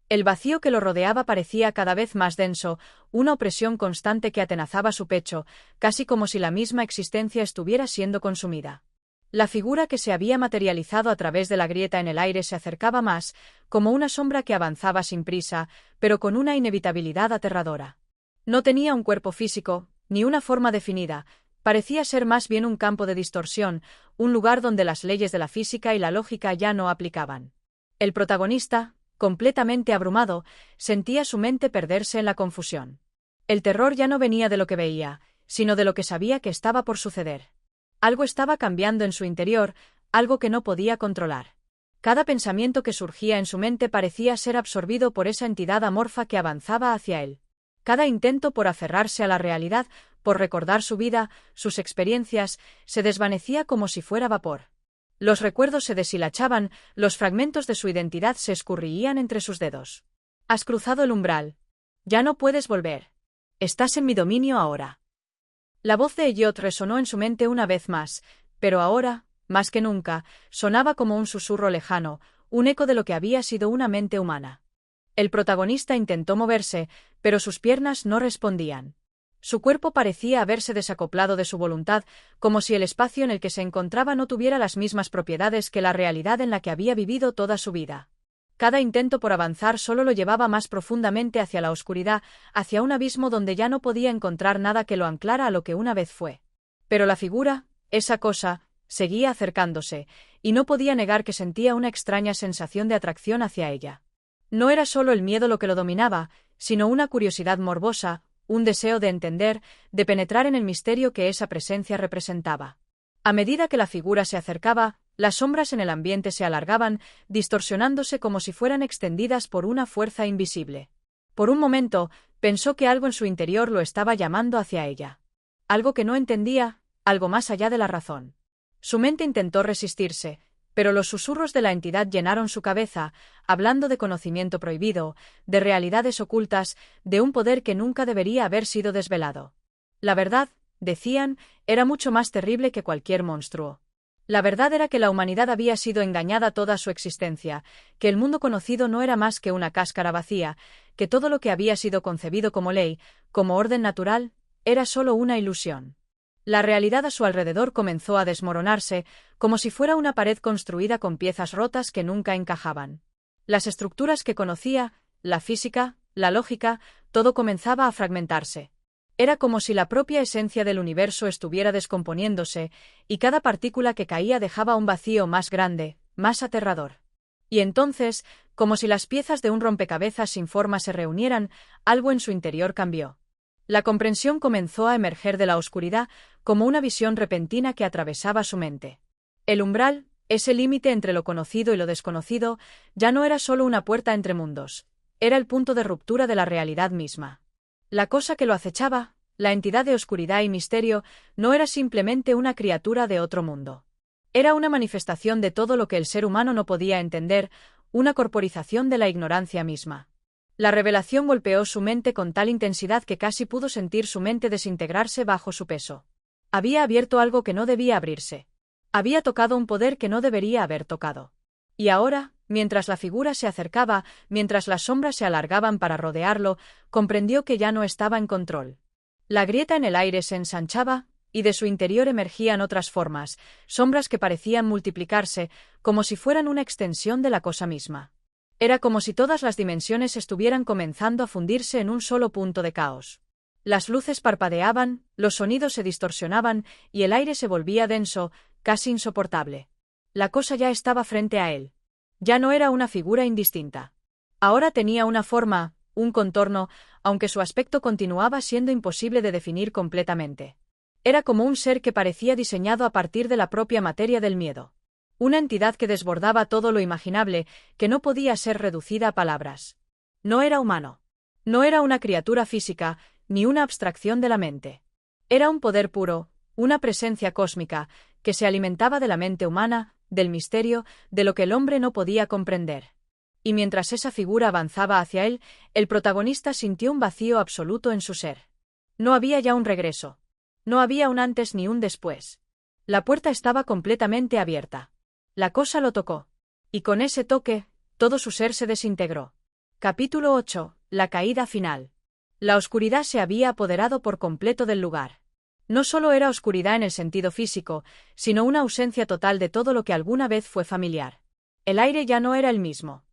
Speaker 1: El vacío que lo rodeaba parecía cada vez más denso, una opresión constante que atenazaba su pecho, casi como si la misma existencia estuviera siendo consumida. La figura que se había materializado a través de la grieta en el aire se acercaba más, como una sombra que avanzaba sin prisa, pero con una inevitabilidad aterradora. No tenía un cuerpo físico, ni una forma definida, parecía ser más bien un campo de distorsión, un lugar donde las leyes de la física y la lógica ya no aplicaban. El protagonista, completamente abrumado, sentía su mente perderse en la confusión. El terror ya no venía de lo que veía, sino de lo que sabía que estaba por suceder. Algo estaba cambiando en su interior, algo que no podía controlar. Cada pensamiento que surgía en su mente parecía ser absorbido por esa entidad amorfa que avanzaba hacia él. Cada intento por aferrarse a la realidad, por recordar su vida, sus experiencias, se desvanecía como si fuera vapor. Los recuerdos se deshilachaban, los fragmentos de su identidad se escurrían entre sus dedos. Has cruzado el umbral. Ya no puedes volver. Estás en mi dominio ahora. La voz de Elliot resonó en su mente una vez más, pero ahora, más que nunca, sonaba como un susurro lejano, un eco de lo que había sido una mente humana. El protagonista intentó moverse, pero sus piernas no respondían. Su cuerpo parecía haberse desacoplado de su voluntad, como si el espacio en el que se encontraba no tuviera las mismas propiedades que la realidad en la que había vivido toda su vida. Cada intento por avanzar solo lo llevaba más profundamente hacia la oscuridad, hacia un abismo donde ya no podía encontrar nada que lo anclara a lo que una vez fue. Pero la figura, esa cosa, seguía acercándose, y no podía negar que sentía una extraña sensación de atracción hacia ella. No era solo el miedo lo que lo dominaba, sino una curiosidad morbosa, un deseo de entender, de penetrar en el misterio que esa presencia representaba. A medida que la figura se acercaba, las sombras en el ambiente se alargaban, distorsionándose como si fueran extendidas por una fuerza invisible. Por un momento, pensó que algo en su interior lo estaba llamando hacia ella. Algo que no entendía, algo más allá de la razón. Su mente intentó resistirse, pero los susurros de la entidad llenaron su cabeza, hablando de conocimiento prohibido, de realidades ocultas, de un poder que nunca debería haber sido desvelado. La verdad, decían, era mucho más terrible que cualquier monstruo. La verdad era que la humanidad había sido engañada toda su existencia, que el mundo conocido no era más que una cáscara vacía, que todo lo que había sido concebido como ley, como orden natural, era solo una ilusión. La realidad a su alrededor comenzó a desmoronarse, como si fuera una pared construida con piezas rotas que nunca encajaban. Las estructuras que conocía, la física, la lógica, todo comenzaba a fragmentarse. Era como si la propia esencia del universo estuviera descomponiéndose, y cada partícula que caía dejaba un vacío más grande, más aterrador. Y entonces, como si las piezas de un rompecabezas sin forma se reunieran, algo en su interior cambió. La comprensión comenzó a emerger de la oscuridad, como una visión repentina que atravesaba su mente. El umbral, ese límite entre lo conocido y lo desconocido, ya no era solo una puerta entre mundos, era el punto de ruptura de la realidad misma. La cosa que lo acechaba, la entidad de oscuridad y misterio, no era simplemente una criatura de otro mundo. Era una manifestación de todo lo que el ser humano no podía entender, una corporización de la ignorancia misma. La revelación golpeó su mente con tal intensidad que casi pudo sentir su mente desintegrarse bajo su peso. Había abierto algo que no debía abrirse. Había tocado un poder que no debería haber tocado. Y ahora, mientras la figura se acercaba, mientras las sombras se alargaban para rodearlo, comprendió que ya no estaba en control. La grieta en el aire se ensanchaba, y de su interior emergían otras formas, sombras que parecían multiplicarse, como si fueran una extensión de la cosa misma. Era como si todas las dimensiones estuvieran comenzando a fundirse en un solo punto de caos. Las luces parpadeaban, los sonidos se distorsionaban, y el aire se volvía denso, casi insoportable. La cosa ya estaba frente a él. Ya no era una figura indistinta. Ahora tenía una forma, un contorno, aunque su aspecto continuaba siendo imposible de definir completamente. Era como un ser que parecía diseñado a partir de la propia materia del miedo. Una entidad que desbordaba todo lo imaginable, que no podía ser reducida a palabras. No era humano. No era una criatura física, ni una abstracción de la mente. Era un poder puro, una presencia cósmica, que se alimentaba de la mente humana, del misterio, de lo que el hombre no podía comprender. Y mientras esa figura avanzaba hacia él, el protagonista sintió un vacío absoluto en su ser. No había ya un regreso. No había un antes ni un después. La puerta estaba completamente abierta. La cosa lo tocó. Y con ese toque, todo su ser se desintegró. Capítulo 8. La caída final. La oscuridad se había apoderado por completo del lugar. No solo era oscuridad en el sentido físico, sino una ausencia total de todo lo que alguna vez fue familiar. El aire ya no era el mismo.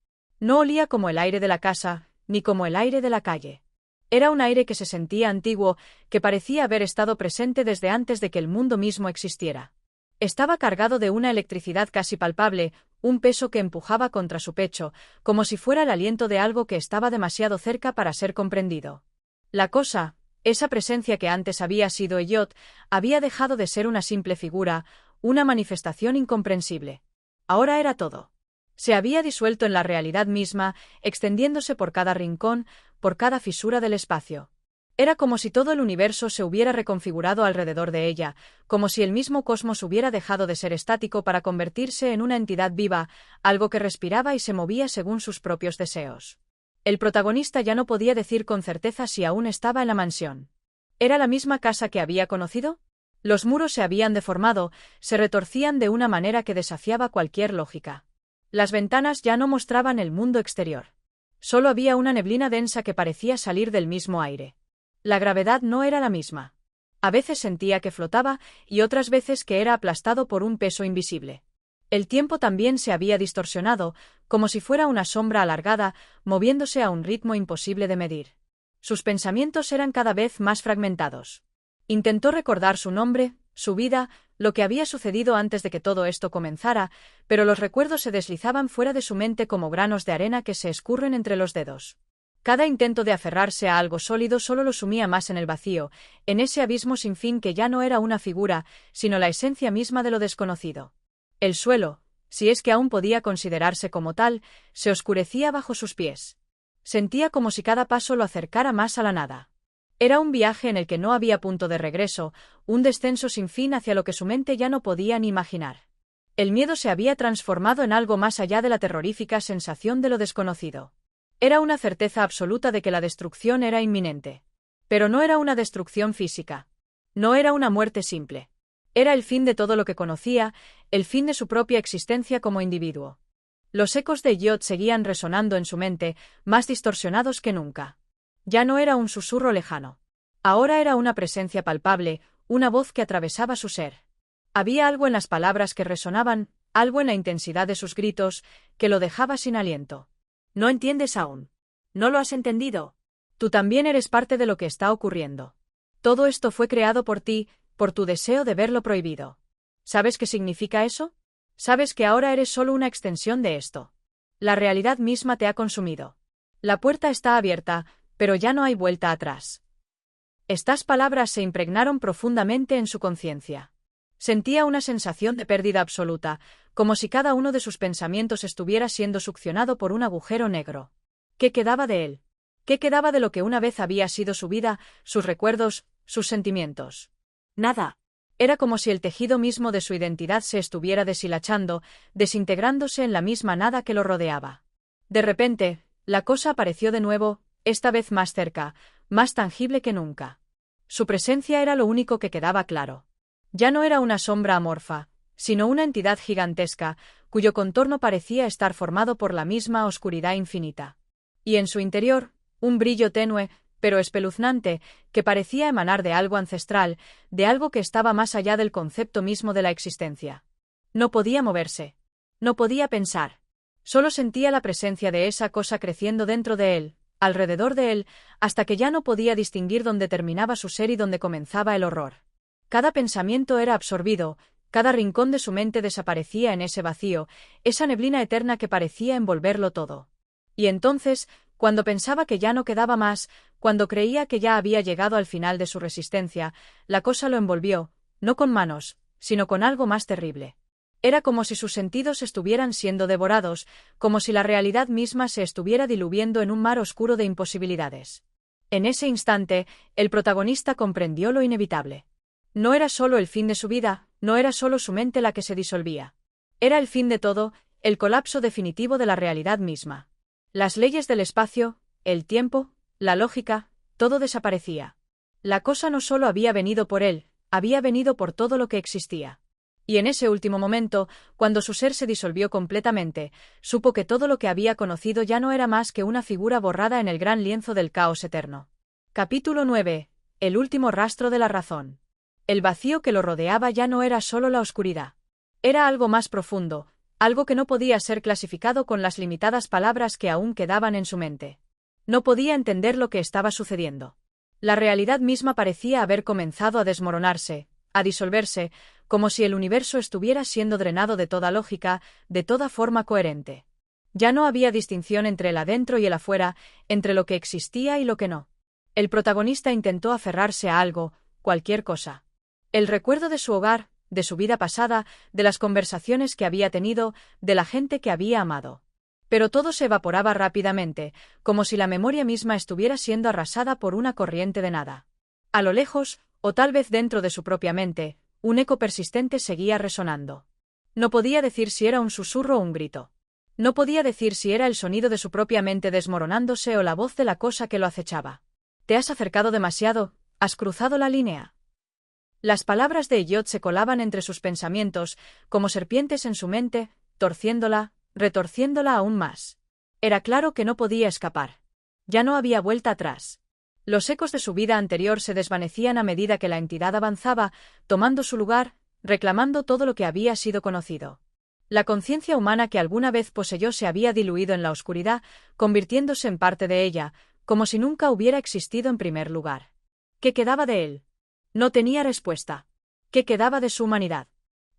Speaker 1: No olía como el aire de la casa, ni como el aire de la calle. Era un aire que se sentía antiguo, que parecía haber estado presente desde antes de que el mundo mismo existiera. Estaba cargado de una electricidad casi palpable, un peso que empujaba contra su pecho, como si fuera el aliento de algo que estaba demasiado cerca para ser comprendido. La cosa, esa presencia que antes había sido Elliot, había dejado de ser una simple figura, una manifestación incomprensible. Ahora era todo. Se había disuelto en la realidad misma, extendiéndose por cada rincón, por cada fisura del espacio. Era como si todo el universo se hubiera reconfigurado alrededor de ella, como si el mismo cosmos hubiera dejado de ser estático para convertirse en una entidad viva, algo que respiraba y se movía según sus propios deseos. El protagonista ya no podía decir con certeza si aún estaba en la mansión. ¿Era la misma casa que había conocido? Los muros se habían deformado, se retorcían de una manera que desafiaba cualquier lógica. Las ventanas ya no mostraban el mundo exterior. Solo había una neblina densa que parecía salir del mismo aire. La gravedad no era la misma. A veces sentía que flotaba y otras veces que era aplastado por un peso invisible. El tiempo también se había distorsionado, como si fuera una sombra alargada, moviéndose a un ritmo imposible de medir. Sus pensamientos eran cada vez más fragmentados. Intentó recordar su nombre, su vida, lo que había sucedido antes de que todo esto comenzara, pero los recuerdos se deslizaban fuera de su mente como granos de arena que se escurren entre los dedos. Cada intento de aferrarse a algo sólido solo lo sumía más en el vacío, en ese abismo sin fin que ya no era una figura, sino la esencia misma de lo desconocido. El suelo, si es que aún podía considerarse como tal, se oscurecía bajo sus pies. Sentía como si cada paso lo acercara más a la nada. Era un viaje en el que no había punto de regreso, un descenso sin fin hacia lo que su mente ya no podía ni imaginar. El miedo se había transformado en algo más allá de la terrorífica sensación de lo desconocido. Era una certeza absoluta de que la destrucción era inminente. Pero no era una destrucción física. No era una muerte simple. Era el fin de todo lo que conocía, el fin de su propia existencia como individuo. Los ecos de Yod seguían resonando en su mente, más distorsionados que nunca. Ya no era un susurro lejano. Ahora era una presencia palpable, una voz que atravesaba su ser. Había algo en las palabras que resonaban, algo en la intensidad de sus gritos, que lo dejaba sin aliento. ¿No entiendes aún? ¿No lo has entendido? Tú también eres parte de lo que está ocurriendo. Todo esto fue creado por ti, por tu deseo de ver lo prohibido. ¿Sabes qué significa eso? Sabes que ahora eres solo una extensión de esto. La realidad misma te ha consumido. La puerta está abierta, pero ya no hay vuelta atrás. Estas palabras se impregnaron profundamente en su conciencia. Sentía una sensación de pérdida absoluta, como si cada uno de sus pensamientos estuviera siendo succionado por un agujero negro. ¿Qué quedaba de él? ¿Qué quedaba de lo que una vez había sido su vida, sus recuerdos, sus sentimientos? Nada. Era como si el tejido mismo de su identidad se estuviera deshilachando, desintegrándose en la misma nada que lo rodeaba. De repente, la cosa apareció de nuevo, esta vez más cerca, más tangible que nunca. Su presencia era lo único que quedaba claro. Ya no era una sombra amorfa, sino una entidad gigantesca, cuyo contorno parecía estar formado por la misma oscuridad infinita. Y en su interior, un brillo tenue, pero espeluznante, que parecía emanar de algo ancestral, de algo que estaba más allá del concepto mismo de la existencia. No podía moverse. No podía pensar. Solo sentía la presencia de esa cosa creciendo dentro de él, alrededor de él, hasta que ya no podía distinguir dónde terminaba su ser y dónde comenzaba el horror. Cada pensamiento era absorbido, cada rincón de su mente desaparecía en ese vacío, esa neblina eterna que parecía envolverlo todo. Y entonces, cuando pensaba que ya no quedaba más, cuando creía que ya había llegado al final de su resistencia, la cosa lo envolvió, no con manos, sino con algo más terrible. Era como si sus sentidos estuvieran siendo devorados, como si la realidad misma se estuviera diluyendo en un mar oscuro de imposibilidades. En ese instante, el protagonista comprendió lo inevitable. No era solo el fin de su vida, no era solo su mente la que se disolvía. Era el fin de todo, el colapso definitivo de la realidad misma. Las leyes del espacio, el tiempo, la lógica, todo desaparecía. La cosa no solo había venido por él, había venido por todo lo que existía. Y en ese último momento, cuando su ser se disolvió completamente, supo que todo lo que había conocido ya no era más que una figura borrada en el gran lienzo del caos eterno. Capítulo 9. El último rastro de la razón. El vacío que lo rodeaba ya no era solo la oscuridad. Era algo más profundo, algo que no podía ser clasificado con las limitadas palabras que aún quedaban en su mente. No podía entender lo que estaba sucediendo. La realidad misma parecía haber comenzado a desmoronarse, a disolverse, como si el universo estuviera siendo drenado de toda lógica, de toda forma coherente. Ya no había distinción entre el adentro y el afuera, entre lo que existía y lo que no. El protagonista intentó aferrarse a algo, cualquier cosa. El recuerdo de su hogar, de su vida pasada, de las conversaciones que había tenido, de la gente que había amado. Pero todo se evaporaba rápidamente, como si la memoria misma estuviera siendo arrasada por una corriente de nada. A lo lejos, o tal vez dentro de su propia mente, un eco persistente seguía resonando. No podía decir si era un susurro o un grito. No podía decir si era el sonido de su propia mente desmoronándose o la voz de la cosa que lo acechaba. Te has acercado demasiado, has cruzado la línea. Las palabras de Elliot se colaban entre sus pensamientos, como serpientes en su mente, torciéndola, retorciéndola aún más. Era claro que no podía escapar. Ya no había vuelta atrás. Los ecos de su vida anterior se desvanecían a medida que la entidad avanzaba, tomando su lugar, reclamando todo lo que había sido conocido. La conciencia humana que alguna vez poseyó se había diluido en la oscuridad, convirtiéndose en parte de ella, como si nunca hubiera existido en primer lugar. ¿Qué quedaba de él? No tenía respuesta. ¿Qué quedaba de su humanidad?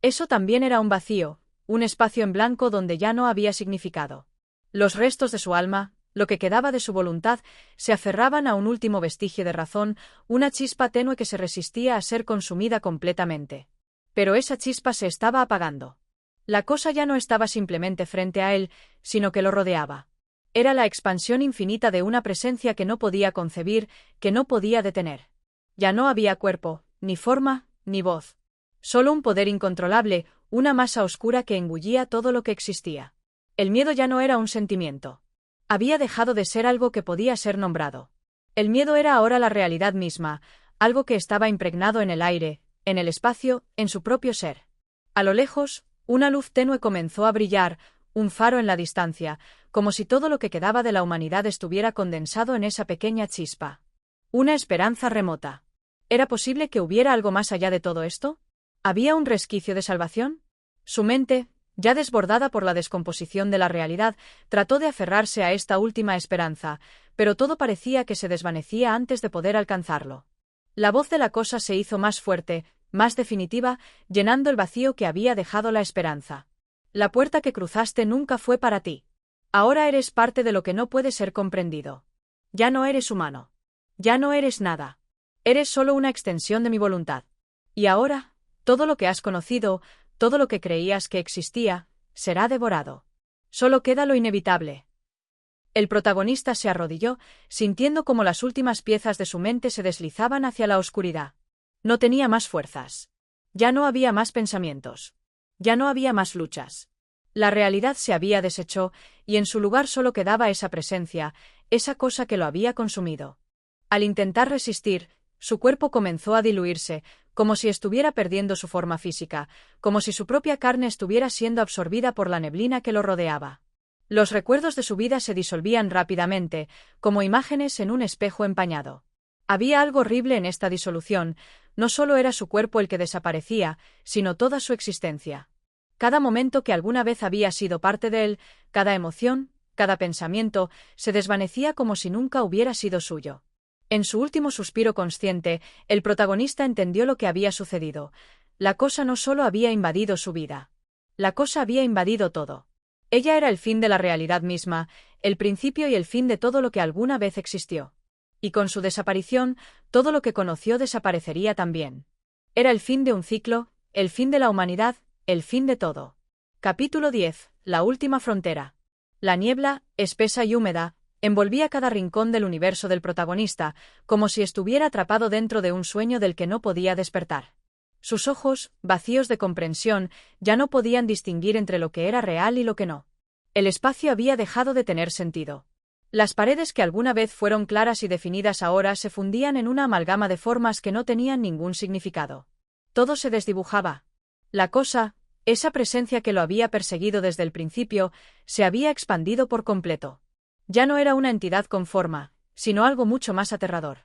Speaker 1: Eso también era un vacío, un espacio en blanco donde ya no había significado. Los restos de su alma, lo que quedaba de su voluntad, se aferraban a un último vestigio de razón, una chispa tenue que se resistía a ser consumida completamente. Pero esa chispa se estaba apagando. La cosa ya no estaba simplemente frente a él, sino que lo rodeaba. Era la expansión infinita de una presencia que no podía concebir, que no podía detener. Ya no había cuerpo, ni forma, ni voz. Solo un poder incontrolable, una masa oscura que engullía todo lo que existía. El miedo ya no era un sentimiento. Había dejado de ser algo que podía ser nombrado. El miedo era ahora la realidad misma, algo que estaba impregnado en el aire, en el espacio, en su propio ser. A lo lejos, una luz tenue comenzó a brillar, un faro en la distancia, como si todo lo que quedaba de la humanidad estuviera condensado en esa pequeña chispa. Una esperanza remota. ¿Era posible que hubiera algo más allá de todo esto? ¿Había un resquicio de salvación? Su mente, ya desbordada por la descomposición de la realidad, trató de aferrarse a esta última esperanza, pero todo parecía que se desvanecía antes de poder alcanzarlo. La voz de la cosa se hizo más fuerte, más definitiva, llenando el vacío que había dejado la esperanza. La puerta que cruzaste nunca fue para ti. Ahora eres parte de lo que no puede ser comprendido. Ya no eres humano. Ya no eres nada. Eres solo una extensión de mi voluntad. Y ahora, todo lo que has conocido, todo lo que creías que existía, será devorado. Solo queda lo inevitable. El protagonista se arrodilló, sintiendo como las últimas piezas de su mente se deslizaban hacia la oscuridad. No tenía más fuerzas. Ya no había más pensamientos. Ya no había más luchas. La realidad se había deshecho, y en su lugar solo quedaba esa presencia, esa cosa que lo había consumido. Al intentar resistir, su cuerpo comenzó a diluirse, como si estuviera perdiendo su forma física, como si su propia carne estuviera siendo absorbida por la neblina que lo rodeaba. Los recuerdos de su vida se disolvían rápidamente, como imágenes en un espejo empañado. Había algo horrible en esta disolución, no solo era su cuerpo el que desaparecía, sino toda su existencia. Cada momento que alguna vez había sido parte de él, cada emoción, cada pensamiento, se desvanecía como si nunca hubiera sido suyo. En su último suspiro consciente, el protagonista entendió lo que había sucedido. La cosa no solo había invadido su vida. La cosa había invadido todo. Ella era el fin de la realidad misma, el principio y el fin de todo lo que alguna vez existió. Y con su desaparición, todo lo que conoció desaparecería también. Era el fin de un ciclo, el fin de la humanidad, el fin de todo. Capítulo 10. La última frontera. La niebla, espesa y húmeda, envolvía cada rincón del universo del protagonista, como si estuviera atrapado dentro de un sueño del que no podía despertar. Sus ojos, vacíos de comprensión, ya no podían distinguir entre lo que era real y lo que no. El espacio había dejado de tener sentido. Las paredes que alguna vez fueron claras y definidas ahora se fundían en una amalgama de formas que no tenían ningún significado. Todo se desdibujaba. La cosa, esa presencia que lo había perseguido desde el principio, se había expandido por completo. Ya no era una entidad con forma, sino algo mucho más aterrador.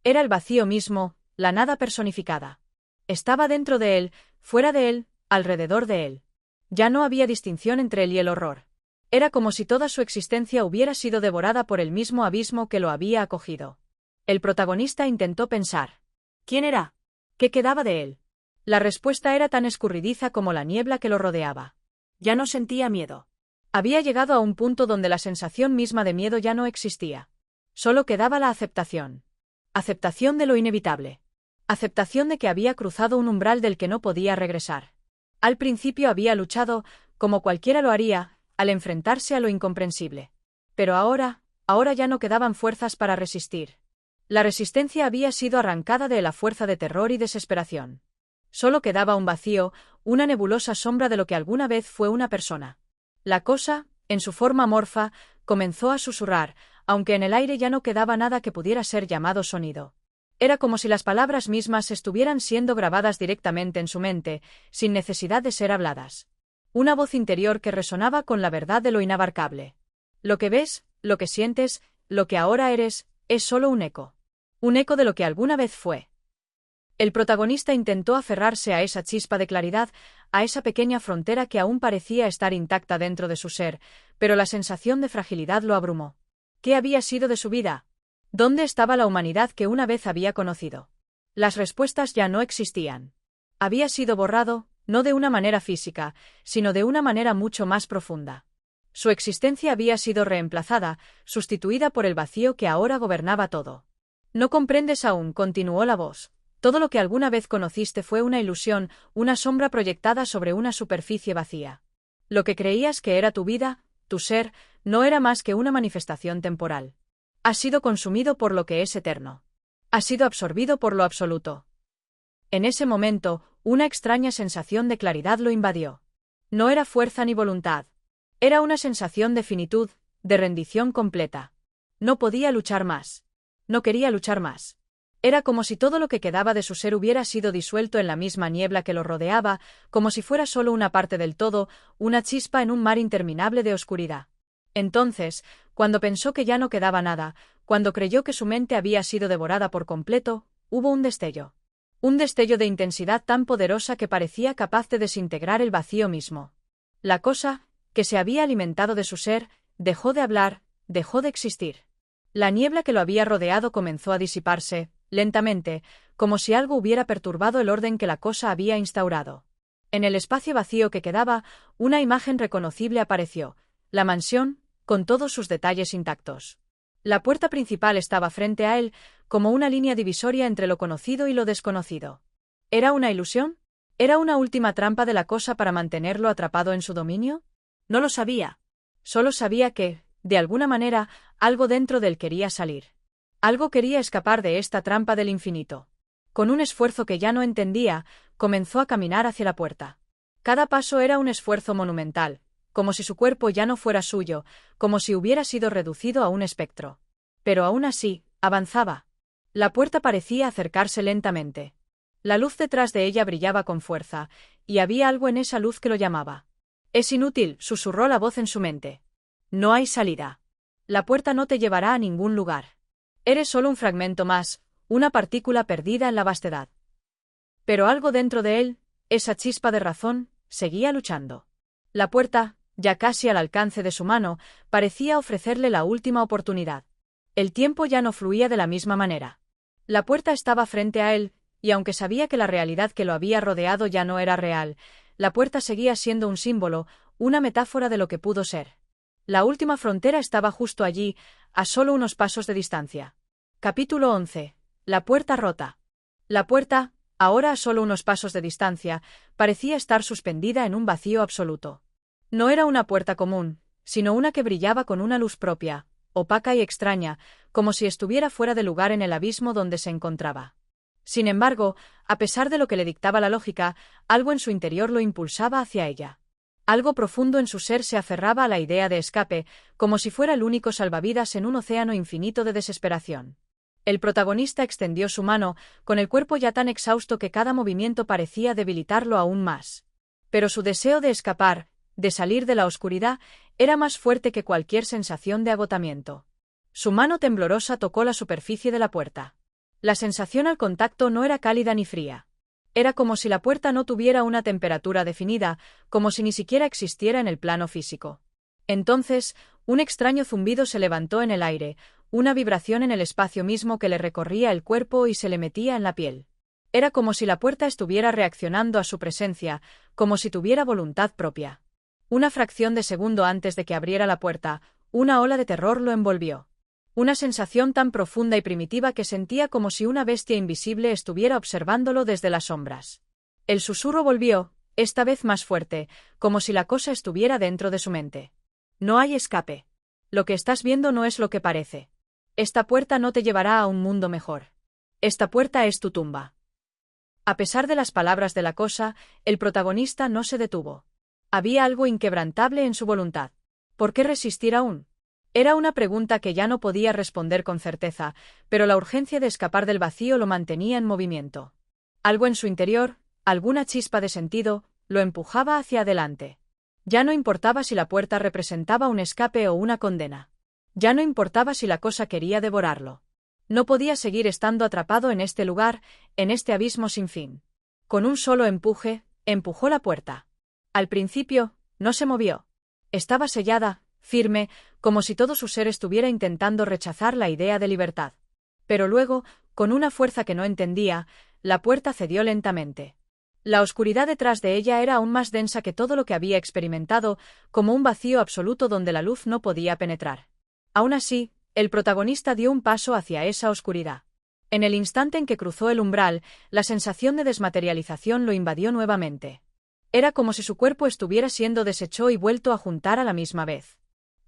Speaker 1: Era el vacío mismo, la nada personificada. Estaba dentro de él, fuera de él, alrededor de él. Ya no había distinción entre él y el horror. Era como si toda su existencia hubiera sido devorada por el mismo abismo que lo había acogido. El protagonista intentó pensar. ¿Quién era? ¿Qué quedaba de él? La respuesta era tan escurridiza como la niebla que lo rodeaba. Ya no sentía miedo. Había llegado a un punto donde la sensación misma de miedo ya no existía. Solo quedaba la aceptación. Aceptación de lo inevitable. Aceptación de que había cruzado un umbral del que no podía regresar. Al principio había luchado, como cualquiera lo haría, al enfrentarse a lo incomprensible. Pero ahora ya no quedaban fuerzas para resistir. La resistencia había sido arrancada de la fuerza de terror y desesperación. Solo quedaba un vacío, una nebulosa sombra de lo que alguna vez fue una persona. La cosa, en su forma amorfa, comenzó a susurrar, aunque en el aire ya no quedaba nada que pudiera ser llamado sonido. Era como si las palabras mismas estuvieran siendo grabadas directamente en su mente, sin necesidad de ser habladas. Una voz interior que resonaba con la verdad de lo inabarcable. Lo que ves, lo que sientes, lo que ahora eres, es solo un eco. Un eco de lo que alguna vez fue. El protagonista intentó aferrarse a esa chispa de claridad, a esa pequeña frontera que aún parecía estar intacta dentro de su ser, pero la sensación de fragilidad lo abrumó. ¿Qué había sido de su vida? ¿Dónde estaba la humanidad que una vez había conocido? Las respuestas ya no existían. Había sido borrado, no de una manera física, sino de una manera mucho más profunda. Su existencia había sido reemplazada, sustituida por el vacío que ahora gobernaba todo. No comprendes aún, continuó la voz. Todo lo que alguna vez conociste fue una ilusión, una sombra proyectada sobre una superficie vacía. Lo que creías que era tu vida, tu ser, no era más que una manifestación temporal. Has sido consumido por lo que es eterno. Has sido absorbido por lo absoluto. En ese momento, una extraña sensación de claridad lo invadió. No era fuerza ni voluntad. Era una sensación de finitud, de rendición completa. No podía luchar más. No quería luchar más. Era como si todo lo que quedaba de su ser hubiera sido disuelto en la misma niebla que lo rodeaba, como si fuera solo una parte del todo, una chispa en un mar interminable de oscuridad. Entonces, cuando pensó que ya no quedaba nada, cuando creyó que su mente había sido devorada por completo, hubo un destello. Un destello de intensidad tan poderosa que parecía capaz de desintegrar el vacío mismo. La cosa, que se había alimentado de su ser, dejó de hablar, dejó de existir. La niebla que lo había rodeado comenzó a disiparse, lentamente, como si algo hubiera perturbado el orden que la cosa había instaurado. En el espacio vacío que quedaba, una imagen reconocible apareció, la mansión, con todos sus detalles intactos. La puerta principal estaba frente a él, como una línea divisoria entre lo conocido y lo desconocido. ¿Era una ilusión? ¿Era una última trampa de la cosa para mantenerlo atrapado en su dominio? No lo sabía. Solo sabía que, de alguna manera, algo dentro de él quería salir. Algo quería escapar de esta trampa del infinito. Con un esfuerzo que ya no entendía, comenzó a caminar hacia la puerta. Cada paso era un esfuerzo monumental, como si su cuerpo ya no fuera suyo, como si hubiera sido reducido a un espectro. Pero aún así, avanzaba. La puerta parecía acercarse lentamente. La luz detrás de ella brillaba con fuerza, y había algo en esa luz que lo llamaba. Es inútil, susurró la voz en su mente. No hay salida. La puerta no te llevará a ningún lugar. Eres solo un fragmento más, una partícula perdida en la vastedad. Pero algo dentro de él, esa chispa de razón, seguía luchando. La puerta, ya casi al alcance de su mano, parecía ofrecerle la última oportunidad. El tiempo ya no fluía de la misma manera. La puerta estaba frente a él, y aunque sabía que la realidad que lo había rodeado ya no era real, la puerta seguía siendo un símbolo, una metáfora de lo que pudo ser. La última frontera estaba justo allí, a solo unos pasos de distancia. Capítulo 11. La puerta rota. La puerta, ahora a solo unos pasos de distancia, parecía estar suspendida en un vacío absoluto. No era una puerta común, sino una que brillaba con una luz propia, opaca y extraña, como si estuviera fuera de lugar en el abismo donde se encontraba. Sin embargo, a pesar de lo que le dictaba la lógica, algo en su interior lo impulsaba hacia ella. Algo profundo en su ser se aferraba a la idea de escape, como si fuera el único salvavidas en un océano infinito de desesperación. El protagonista extendió su mano, con el cuerpo ya tan exhausto que cada movimiento parecía debilitarlo aún más. Pero su deseo de escapar, de salir de la oscuridad, era más fuerte que cualquier sensación de agotamiento. Su mano temblorosa tocó la superficie de la puerta. La sensación al contacto no era cálida ni fría. Era como si la puerta no tuviera una temperatura definida, como si ni siquiera existiera en el plano físico. Entonces, un extraño zumbido se levantó en el aire, una vibración en el espacio mismo que le recorría el cuerpo y se le metía en la piel. Era como si la puerta estuviera reaccionando a su presencia, como si tuviera voluntad propia. Una fracción de segundo antes de que abriera la puerta, una ola de terror lo envolvió. Una sensación tan profunda y primitiva que sentía como si una bestia invisible estuviera observándolo desde las sombras. El susurro volvió, esta vez más fuerte, como si la cosa estuviera dentro de su mente. No hay escape. Lo que estás viendo no es lo que parece. Esta puerta no te llevará a un mundo mejor. Esta puerta es tu tumba. A pesar de las palabras de la cosa, el protagonista no se detuvo. Había algo inquebrantable en su voluntad. ¿Por qué resistir aún? Era una pregunta que ya no podía responder con certeza, pero la urgencia de escapar del vacío lo mantenía en movimiento. Algo en su interior, alguna chispa de sentido, lo empujaba hacia adelante. Ya no importaba si la puerta representaba un escape o una condena. Ya no importaba si la cosa quería devorarlo. No podía seguir estando atrapado en este lugar, en este abismo sin fin. Con un solo empuje, empujó la puerta. Al principio, no se movió. Estaba sellada, firme, como si todo su ser estuviera intentando rechazar la idea de libertad. Pero luego, con una fuerza que no entendía, la puerta cedió lentamente. La oscuridad detrás de ella era aún más densa que todo lo que había experimentado, como un vacío absoluto donde la luz no podía penetrar. Aún así, el protagonista dio un paso hacia esa oscuridad. En el instante en que cruzó el umbral, la sensación de desmaterialización lo invadió nuevamente. Era como si su cuerpo estuviera siendo deshecho y vuelto a juntar a la misma vez.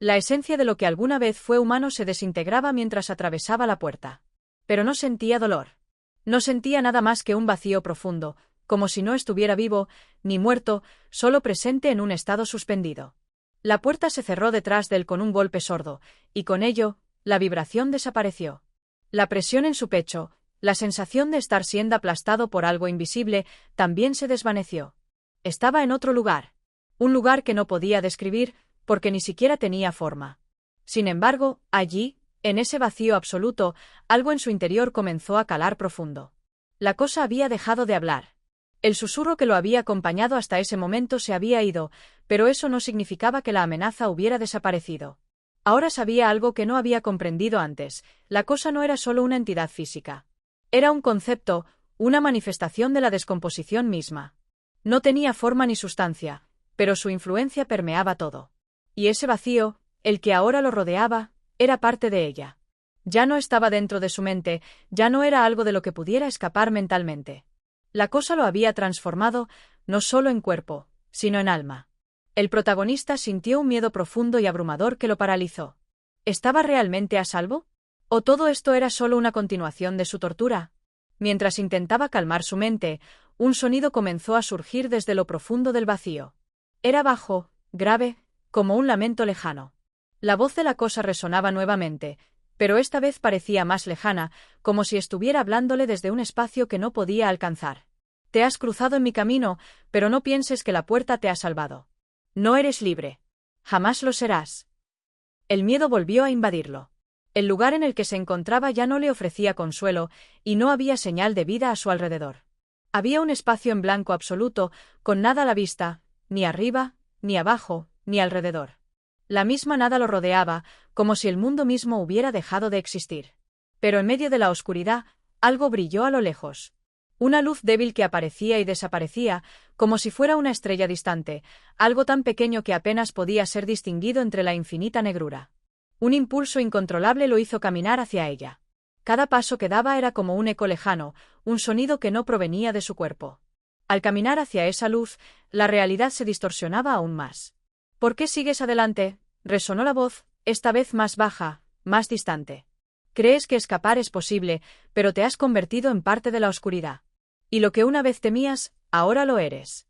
Speaker 1: La esencia de lo que alguna vez fue humano se desintegraba mientras atravesaba la puerta. Pero no sentía dolor. No sentía nada más que un vacío profundo, como si no estuviera vivo, ni muerto, solo presente en un estado suspendido. La puerta se cerró detrás de él con un golpe sordo, y con ello, la vibración desapareció. La presión en su pecho, la sensación de estar siendo aplastado por algo invisible, también se desvaneció. Estaba en otro lugar. Un lugar que no podía describir, porque ni siquiera tenía forma. Sin embargo, allí, en ese vacío absoluto, algo en su interior comenzó a calar profundo. La cosa había dejado de hablar. El susurro que lo había acompañado hasta ese momento se había ido, pero eso no significaba que la amenaza hubiera desaparecido. Ahora sabía algo que no había comprendido antes: la cosa no era solo una entidad física. Era un concepto, una manifestación de la descomposición misma. No tenía forma ni sustancia, pero su influencia permeaba todo. Y ese vacío, el que ahora lo rodeaba, era parte de ella. Ya no estaba dentro de su mente, ya no era algo de lo que pudiera escapar mentalmente. La cosa lo había transformado, no solo en cuerpo, sino en alma. El protagonista sintió un miedo profundo y abrumador que lo paralizó. ¿Estaba realmente a salvo? ¿O todo esto era solo una continuación de su tortura? Mientras intentaba calmar su mente, un sonido comenzó a surgir desde lo profundo del vacío. Era bajo, grave, como un lamento lejano. La voz de la cosa resonaba nuevamente, pero esta vez parecía más lejana, como si estuviera hablándole desde un espacio que no podía alcanzar. Te has cruzado en mi camino, pero no pienses que la puerta te ha salvado. No eres libre. Jamás lo serás. El miedo volvió a invadirlo. El lugar en el que se encontraba ya no le ofrecía consuelo, y no había señal de vida a su alrededor. Había un espacio en blanco absoluto, con nada a la vista, ni arriba, ni abajo, ni alrededor. La misma nada lo rodeaba, como si el mundo mismo hubiera dejado de existir. Pero en medio de la oscuridad, algo brilló a lo lejos. Una luz débil que aparecía y desaparecía, como si fuera una estrella distante, algo tan pequeño que apenas podía ser distinguido entre la infinita negrura. Un impulso incontrolable lo hizo caminar hacia ella. Cada paso que daba era como un eco lejano, un sonido que no provenía de su cuerpo. Al caminar hacia esa luz, la realidad se distorsionaba aún más. ¿Por qué sigues adelante? Resonó la voz, esta vez más baja, más distante. Crees que escapar es posible, pero te has convertido en parte de la oscuridad. Y lo que una vez temías, ahora lo eres.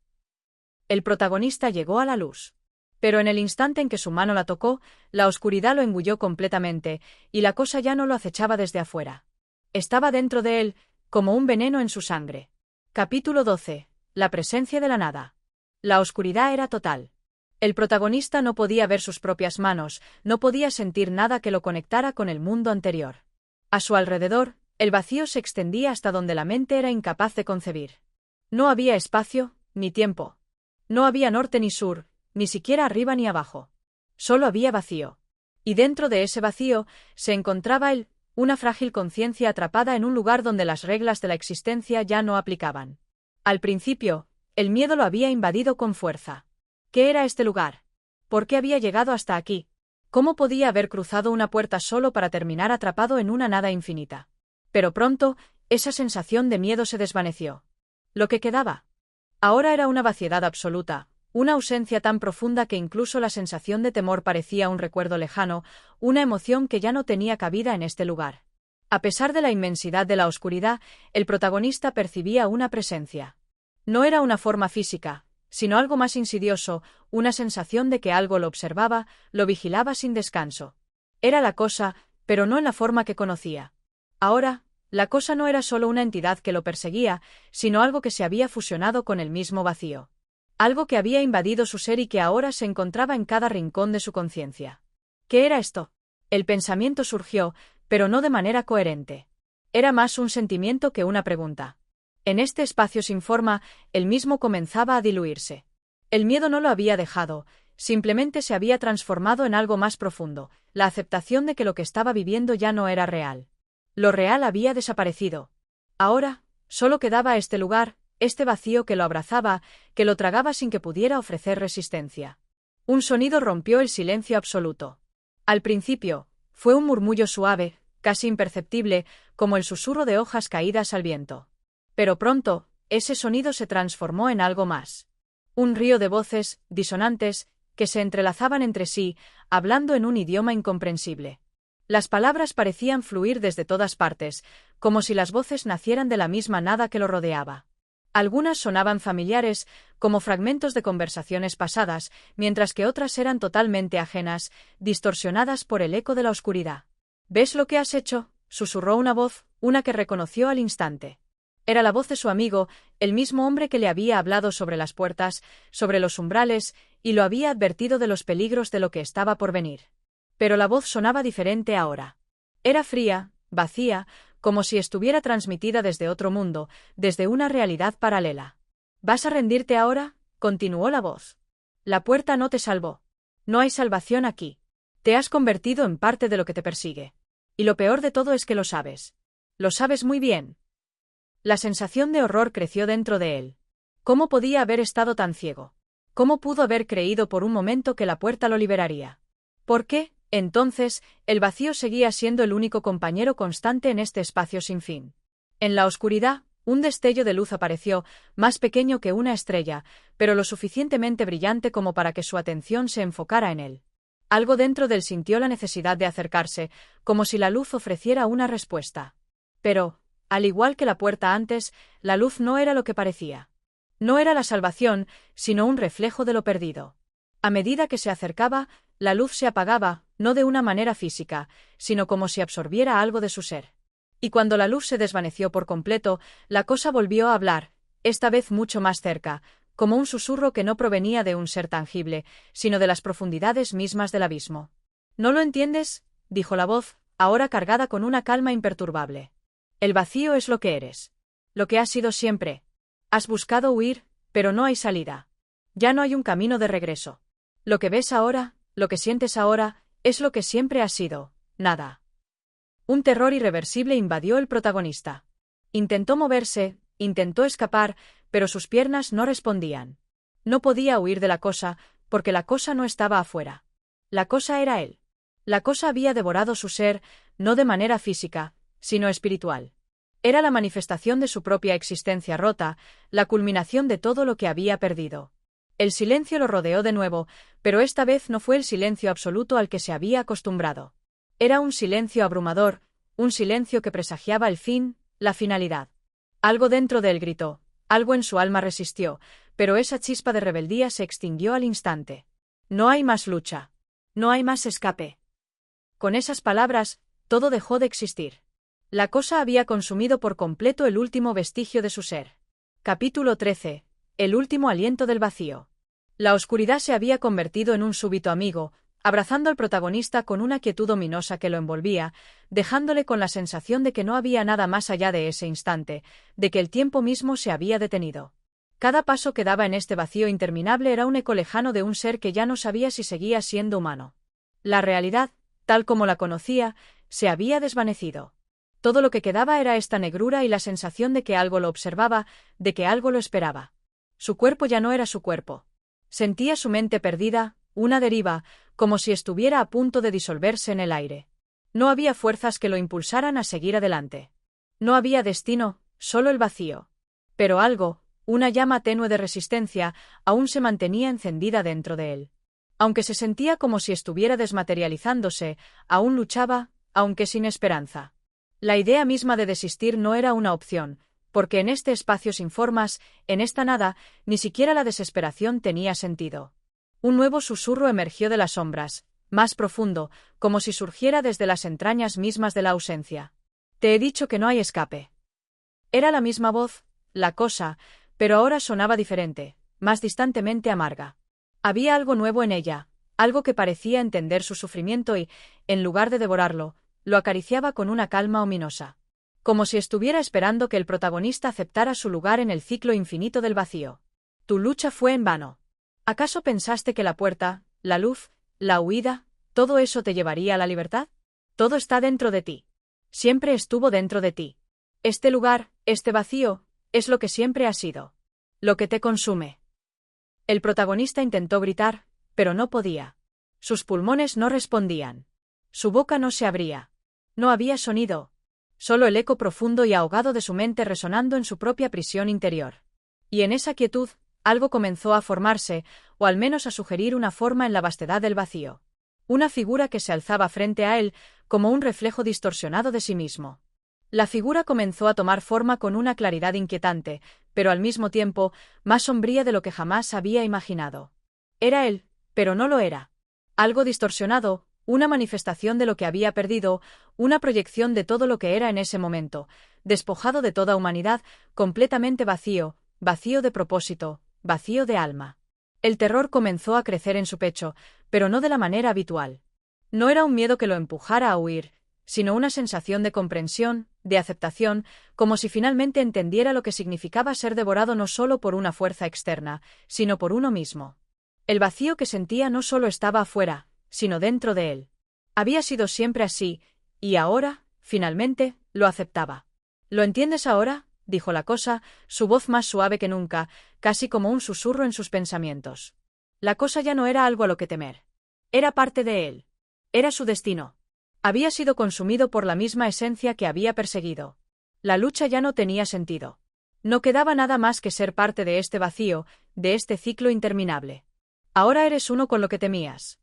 Speaker 1: El protagonista llegó a la luz. Pero en el instante en que su mano la tocó, la oscuridad lo engulló completamente, y la cosa ya no lo acechaba desde afuera. Estaba dentro de él, como un veneno en su sangre. Capítulo 12. La presencia de la nada. La oscuridad era total. El protagonista no podía ver sus propias manos, no podía sentir nada que lo conectara con el mundo anterior. A su alrededor, el vacío se extendía hasta donde la mente era incapaz de concebir. No había espacio, ni tiempo. No había norte ni sur, ni siquiera arriba ni abajo. Solo había vacío. Y dentro de ese vacío, se encontraba él, una frágil conciencia atrapada en un lugar donde las reglas de la existencia ya no aplicaban. Al principio, el miedo lo había invadido con fuerza. ¿Qué era este lugar? ¿Por qué había llegado hasta aquí? ¿Cómo podía haber cruzado una puerta solo para terminar atrapado en una nada infinita? Pero pronto, esa sensación de miedo se desvaneció. Lo que quedaba ahora era una vaciedad absoluta, una ausencia tan profunda que incluso la sensación de temor parecía un recuerdo lejano, una emoción que ya no tenía cabida en este lugar. A pesar de la inmensidad de la oscuridad, el protagonista percibía una presencia. No era una forma física, sino algo más insidioso, una sensación de que algo lo observaba, lo vigilaba sin descanso. Era la cosa, pero no en la forma que conocía. Ahora, la cosa no era solo una entidad que lo perseguía, sino algo que se había fusionado con el mismo vacío. Algo que había invadido su ser y que ahora se encontraba en cada rincón de su conciencia. ¿Qué era esto? El pensamiento surgió, pero no de manera coherente. Era más un sentimiento que una pregunta. En este espacio sin forma, él mismo comenzaba a diluirse. El miedo no lo había dejado, simplemente se había transformado en algo más profundo, la aceptación de que lo que estaba viviendo ya no era real. Lo real había desaparecido. Ahora, solo quedaba este lugar, este vacío que lo abrazaba, que lo tragaba sin que pudiera ofrecer resistencia. Un sonido rompió el silencio absoluto. Al principio, fue un murmullo suave, casi imperceptible, como el susurro de hojas caídas al viento. Pero pronto, ese sonido se transformó en algo más. Un río de voces, disonantes, que se entrelazaban entre sí, hablando en un idioma incomprensible. Las palabras parecían fluir desde todas partes, como si las voces nacieran de la misma nada que lo rodeaba. Algunas sonaban familiares, como fragmentos de conversaciones pasadas, mientras que otras eran totalmente ajenas, distorsionadas por el eco de la oscuridad. ¿Ves lo que has hecho?, susurró una voz, una que reconoció al instante. Era la voz de su amigo, el mismo hombre que le había hablado sobre las puertas, sobre los umbrales, y lo había advertido de los peligros de lo que estaba por venir. Pero la voz sonaba diferente ahora. Era fría, vacía, como si estuviera transmitida desde otro mundo, desde una realidad paralela. ¿Vas a rendirte ahora?, continuó la voz. La puerta no te salvó. No hay salvación aquí. Te has convertido en parte de lo que te persigue. Y lo peor de todo es que lo sabes. Lo sabes muy bien. La sensación de horror creció dentro de él. ¿Cómo podía haber estado tan ciego? ¿Cómo pudo haber creído por un momento que la puerta lo liberaría? ¿Por qué, entonces, el vacío seguía siendo el único compañero constante en este espacio sin fin? En la oscuridad, un destello de luz apareció, más pequeño que una estrella, pero lo suficientemente brillante como para que su atención se enfocara en él. Algo dentro de él sintió la necesidad de acercarse, como si la luz ofreciera una respuesta. Pero, al igual que la puerta antes, la luz no era lo que parecía. No era la salvación, sino un reflejo de lo perdido. A medida que se acercaba, la luz se apagaba, no de una manera física, sino como si absorbiera algo de su ser. Y cuando la luz se desvaneció por completo, la cosa volvió a hablar, esta vez mucho más cerca, como un susurro que no provenía de un ser tangible, sino de las profundidades mismas del abismo. ¿No lo entiendes?, dijo la voz, ahora cargada con una calma imperturbable. El vacío es lo que eres. Lo que has sido siempre. Has buscado huir, pero no hay salida. Ya no hay un camino de regreso. Lo que ves ahora, lo que sientes ahora, es lo que siempre has sido, nada. Un terror irreversible invadió el protagonista. Intentó moverse, intentó escapar, pero sus piernas no respondían. No podía huir de la cosa, porque la cosa no estaba afuera. La cosa era él. La cosa había devorado su ser, no de manera física, sino espiritual. Era la manifestación de su propia existencia rota, la culminación de todo lo que había perdido. El silencio lo rodeó de nuevo, pero esta vez no fue el silencio absoluto al que se había acostumbrado. Era un silencio abrumador, un silencio que presagiaba el fin, la finalidad. Algo dentro de él gritó, algo en su alma resistió, pero esa chispa de rebeldía se extinguió al instante. No hay más lucha. No hay más escape. Con esas palabras, todo dejó de existir. La cosa había consumido por completo el último vestigio de su ser. Capítulo 13. El último aliento del vacío. La oscuridad se había convertido en un súbito amigo, abrazando al protagonista con una quietud ominosa que lo envolvía, dejándole con la sensación de que no había nada más allá de ese instante, de que el tiempo mismo se había detenido. Cada paso que daba en este vacío interminable era un eco lejano de un ser que ya no sabía si seguía siendo humano. La realidad, tal como la conocía, se había desvanecido. Todo lo que quedaba era esta negrura y la sensación de que algo lo observaba, de que algo lo esperaba. Su cuerpo ya no era su cuerpo. Sentía su mente perdida, una deriva, como si estuviera a punto de disolverse en el aire. No había fuerzas que lo impulsaran a seguir adelante. No había destino, solo el vacío. Pero algo, una llama tenue de resistencia, aún se mantenía encendida dentro de él. Aunque se sentía como si estuviera desmaterializándose, aún luchaba, aunque sin esperanza. La idea misma de desistir no era una opción, porque en este espacio sin formas, en esta nada, ni siquiera la desesperación tenía sentido. Un nuevo susurro emergió de las sombras, más profundo, como si surgiera desde las entrañas mismas de la ausencia. Te he dicho que no hay escape. Era la misma voz, la cosa, pero ahora sonaba diferente, más distantemente amarga. Había algo nuevo en ella, algo que parecía entender su sufrimiento y, en lugar de devorarlo, lo acariciaba con una calma ominosa. Como si estuviera esperando que el protagonista aceptara su lugar en el ciclo infinito del vacío. Tu lucha fue en vano. ¿Acaso pensaste que la puerta, la luz, la huida, todo eso te llevaría a la libertad? Todo está dentro de ti. Siempre estuvo dentro de ti. Este lugar, este vacío, es lo que siempre ha sido. Lo que te consume. El protagonista intentó gritar, pero no podía. Sus pulmones no respondían. Su boca no se abría. No había sonido. Solo el eco profundo y ahogado de su mente resonando en su propia prisión interior. Y en esa quietud, algo comenzó a formarse, o al menos a sugerir una forma en la vastedad del vacío. Una figura que se alzaba frente a él, como un reflejo distorsionado de sí mismo. La figura comenzó a tomar forma con una claridad inquietante, pero al mismo tiempo, más sombría de lo que jamás había imaginado. Era él, pero no lo era. Algo distorsionado, una manifestación de lo que había perdido, una proyección de todo lo que era en ese momento, despojado de toda humanidad, completamente vacío, vacío de propósito, vacío de alma. El terror comenzó a crecer en su pecho, pero no de la manera habitual. No era un miedo que lo empujara a huir, sino una sensación de comprensión, de aceptación, como si finalmente entendiera lo que significaba ser devorado no solo por una fuerza externa, sino por uno mismo. El vacío que sentía no solo estaba afuera, sino dentro de él. Había sido siempre así, y ahora, finalmente, lo aceptaba. ¿Lo entiendes ahora?, dijo la cosa, su voz más suave que nunca, casi como un susurro en sus pensamientos. La cosa ya no era algo a lo que temer. Era parte de él. Era su destino. Había sido consumido por la misma esencia que había perseguido. La lucha ya no tenía sentido. No quedaba nada más que ser parte de este vacío, de este ciclo interminable. Ahora eres uno con lo que temías.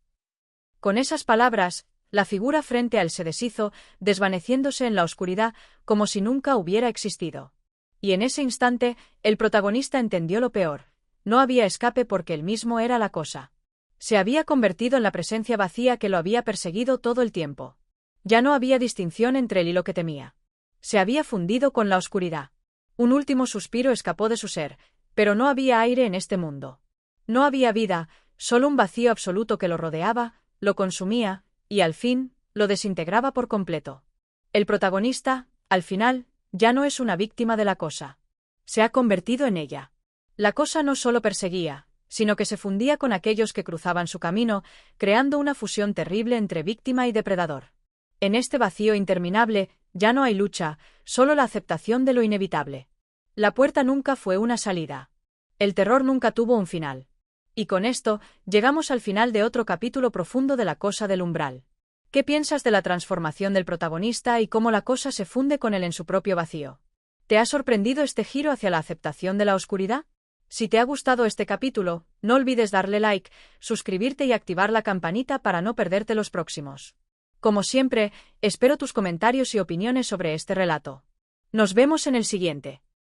Speaker 1: Con esas palabras, la figura frente a él se deshizo, desvaneciéndose en la oscuridad, como si nunca hubiera existido. Y en ese instante, el protagonista entendió lo peor. No había escape porque él mismo era la cosa. Se había convertido en la presencia vacía que lo había perseguido todo el tiempo. Ya no había distinción entre él y lo que temía. Se había fundido con la oscuridad. Un último suspiro escapó de su ser, pero no había aire en este mundo. No había vida, solo un vacío absoluto que lo rodeaba, lo consumía, y al fin, lo desintegraba por completo. El protagonista, al final, ya no es una víctima de la cosa. Se ha convertido en ella. La cosa no solo perseguía, sino que se fundía con aquellos que cruzaban su camino, creando una fusión terrible entre víctima y depredador. En este vacío interminable, ya no hay lucha, solo la aceptación de lo inevitable. La puerta nunca fue una salida. El terror nunca tuvo un final. Y con esto, llegamos al final de otro capítulo profundo de La Cosa del Umbral. ¿Qué piensas de la transformación del protagonista y cómo la cosa se funde con él en su propio vacío? ¿Te ha sorprendido este giro hacia la aceptación de la oscuridad? Si te ha gustado este capítulo, no olvides darle like, suscribirte y activar la campanita para no perderte los próximos. Como siempre, espero tus comentarios y opiniones sobre este relato. Nos vemos en el siguiente.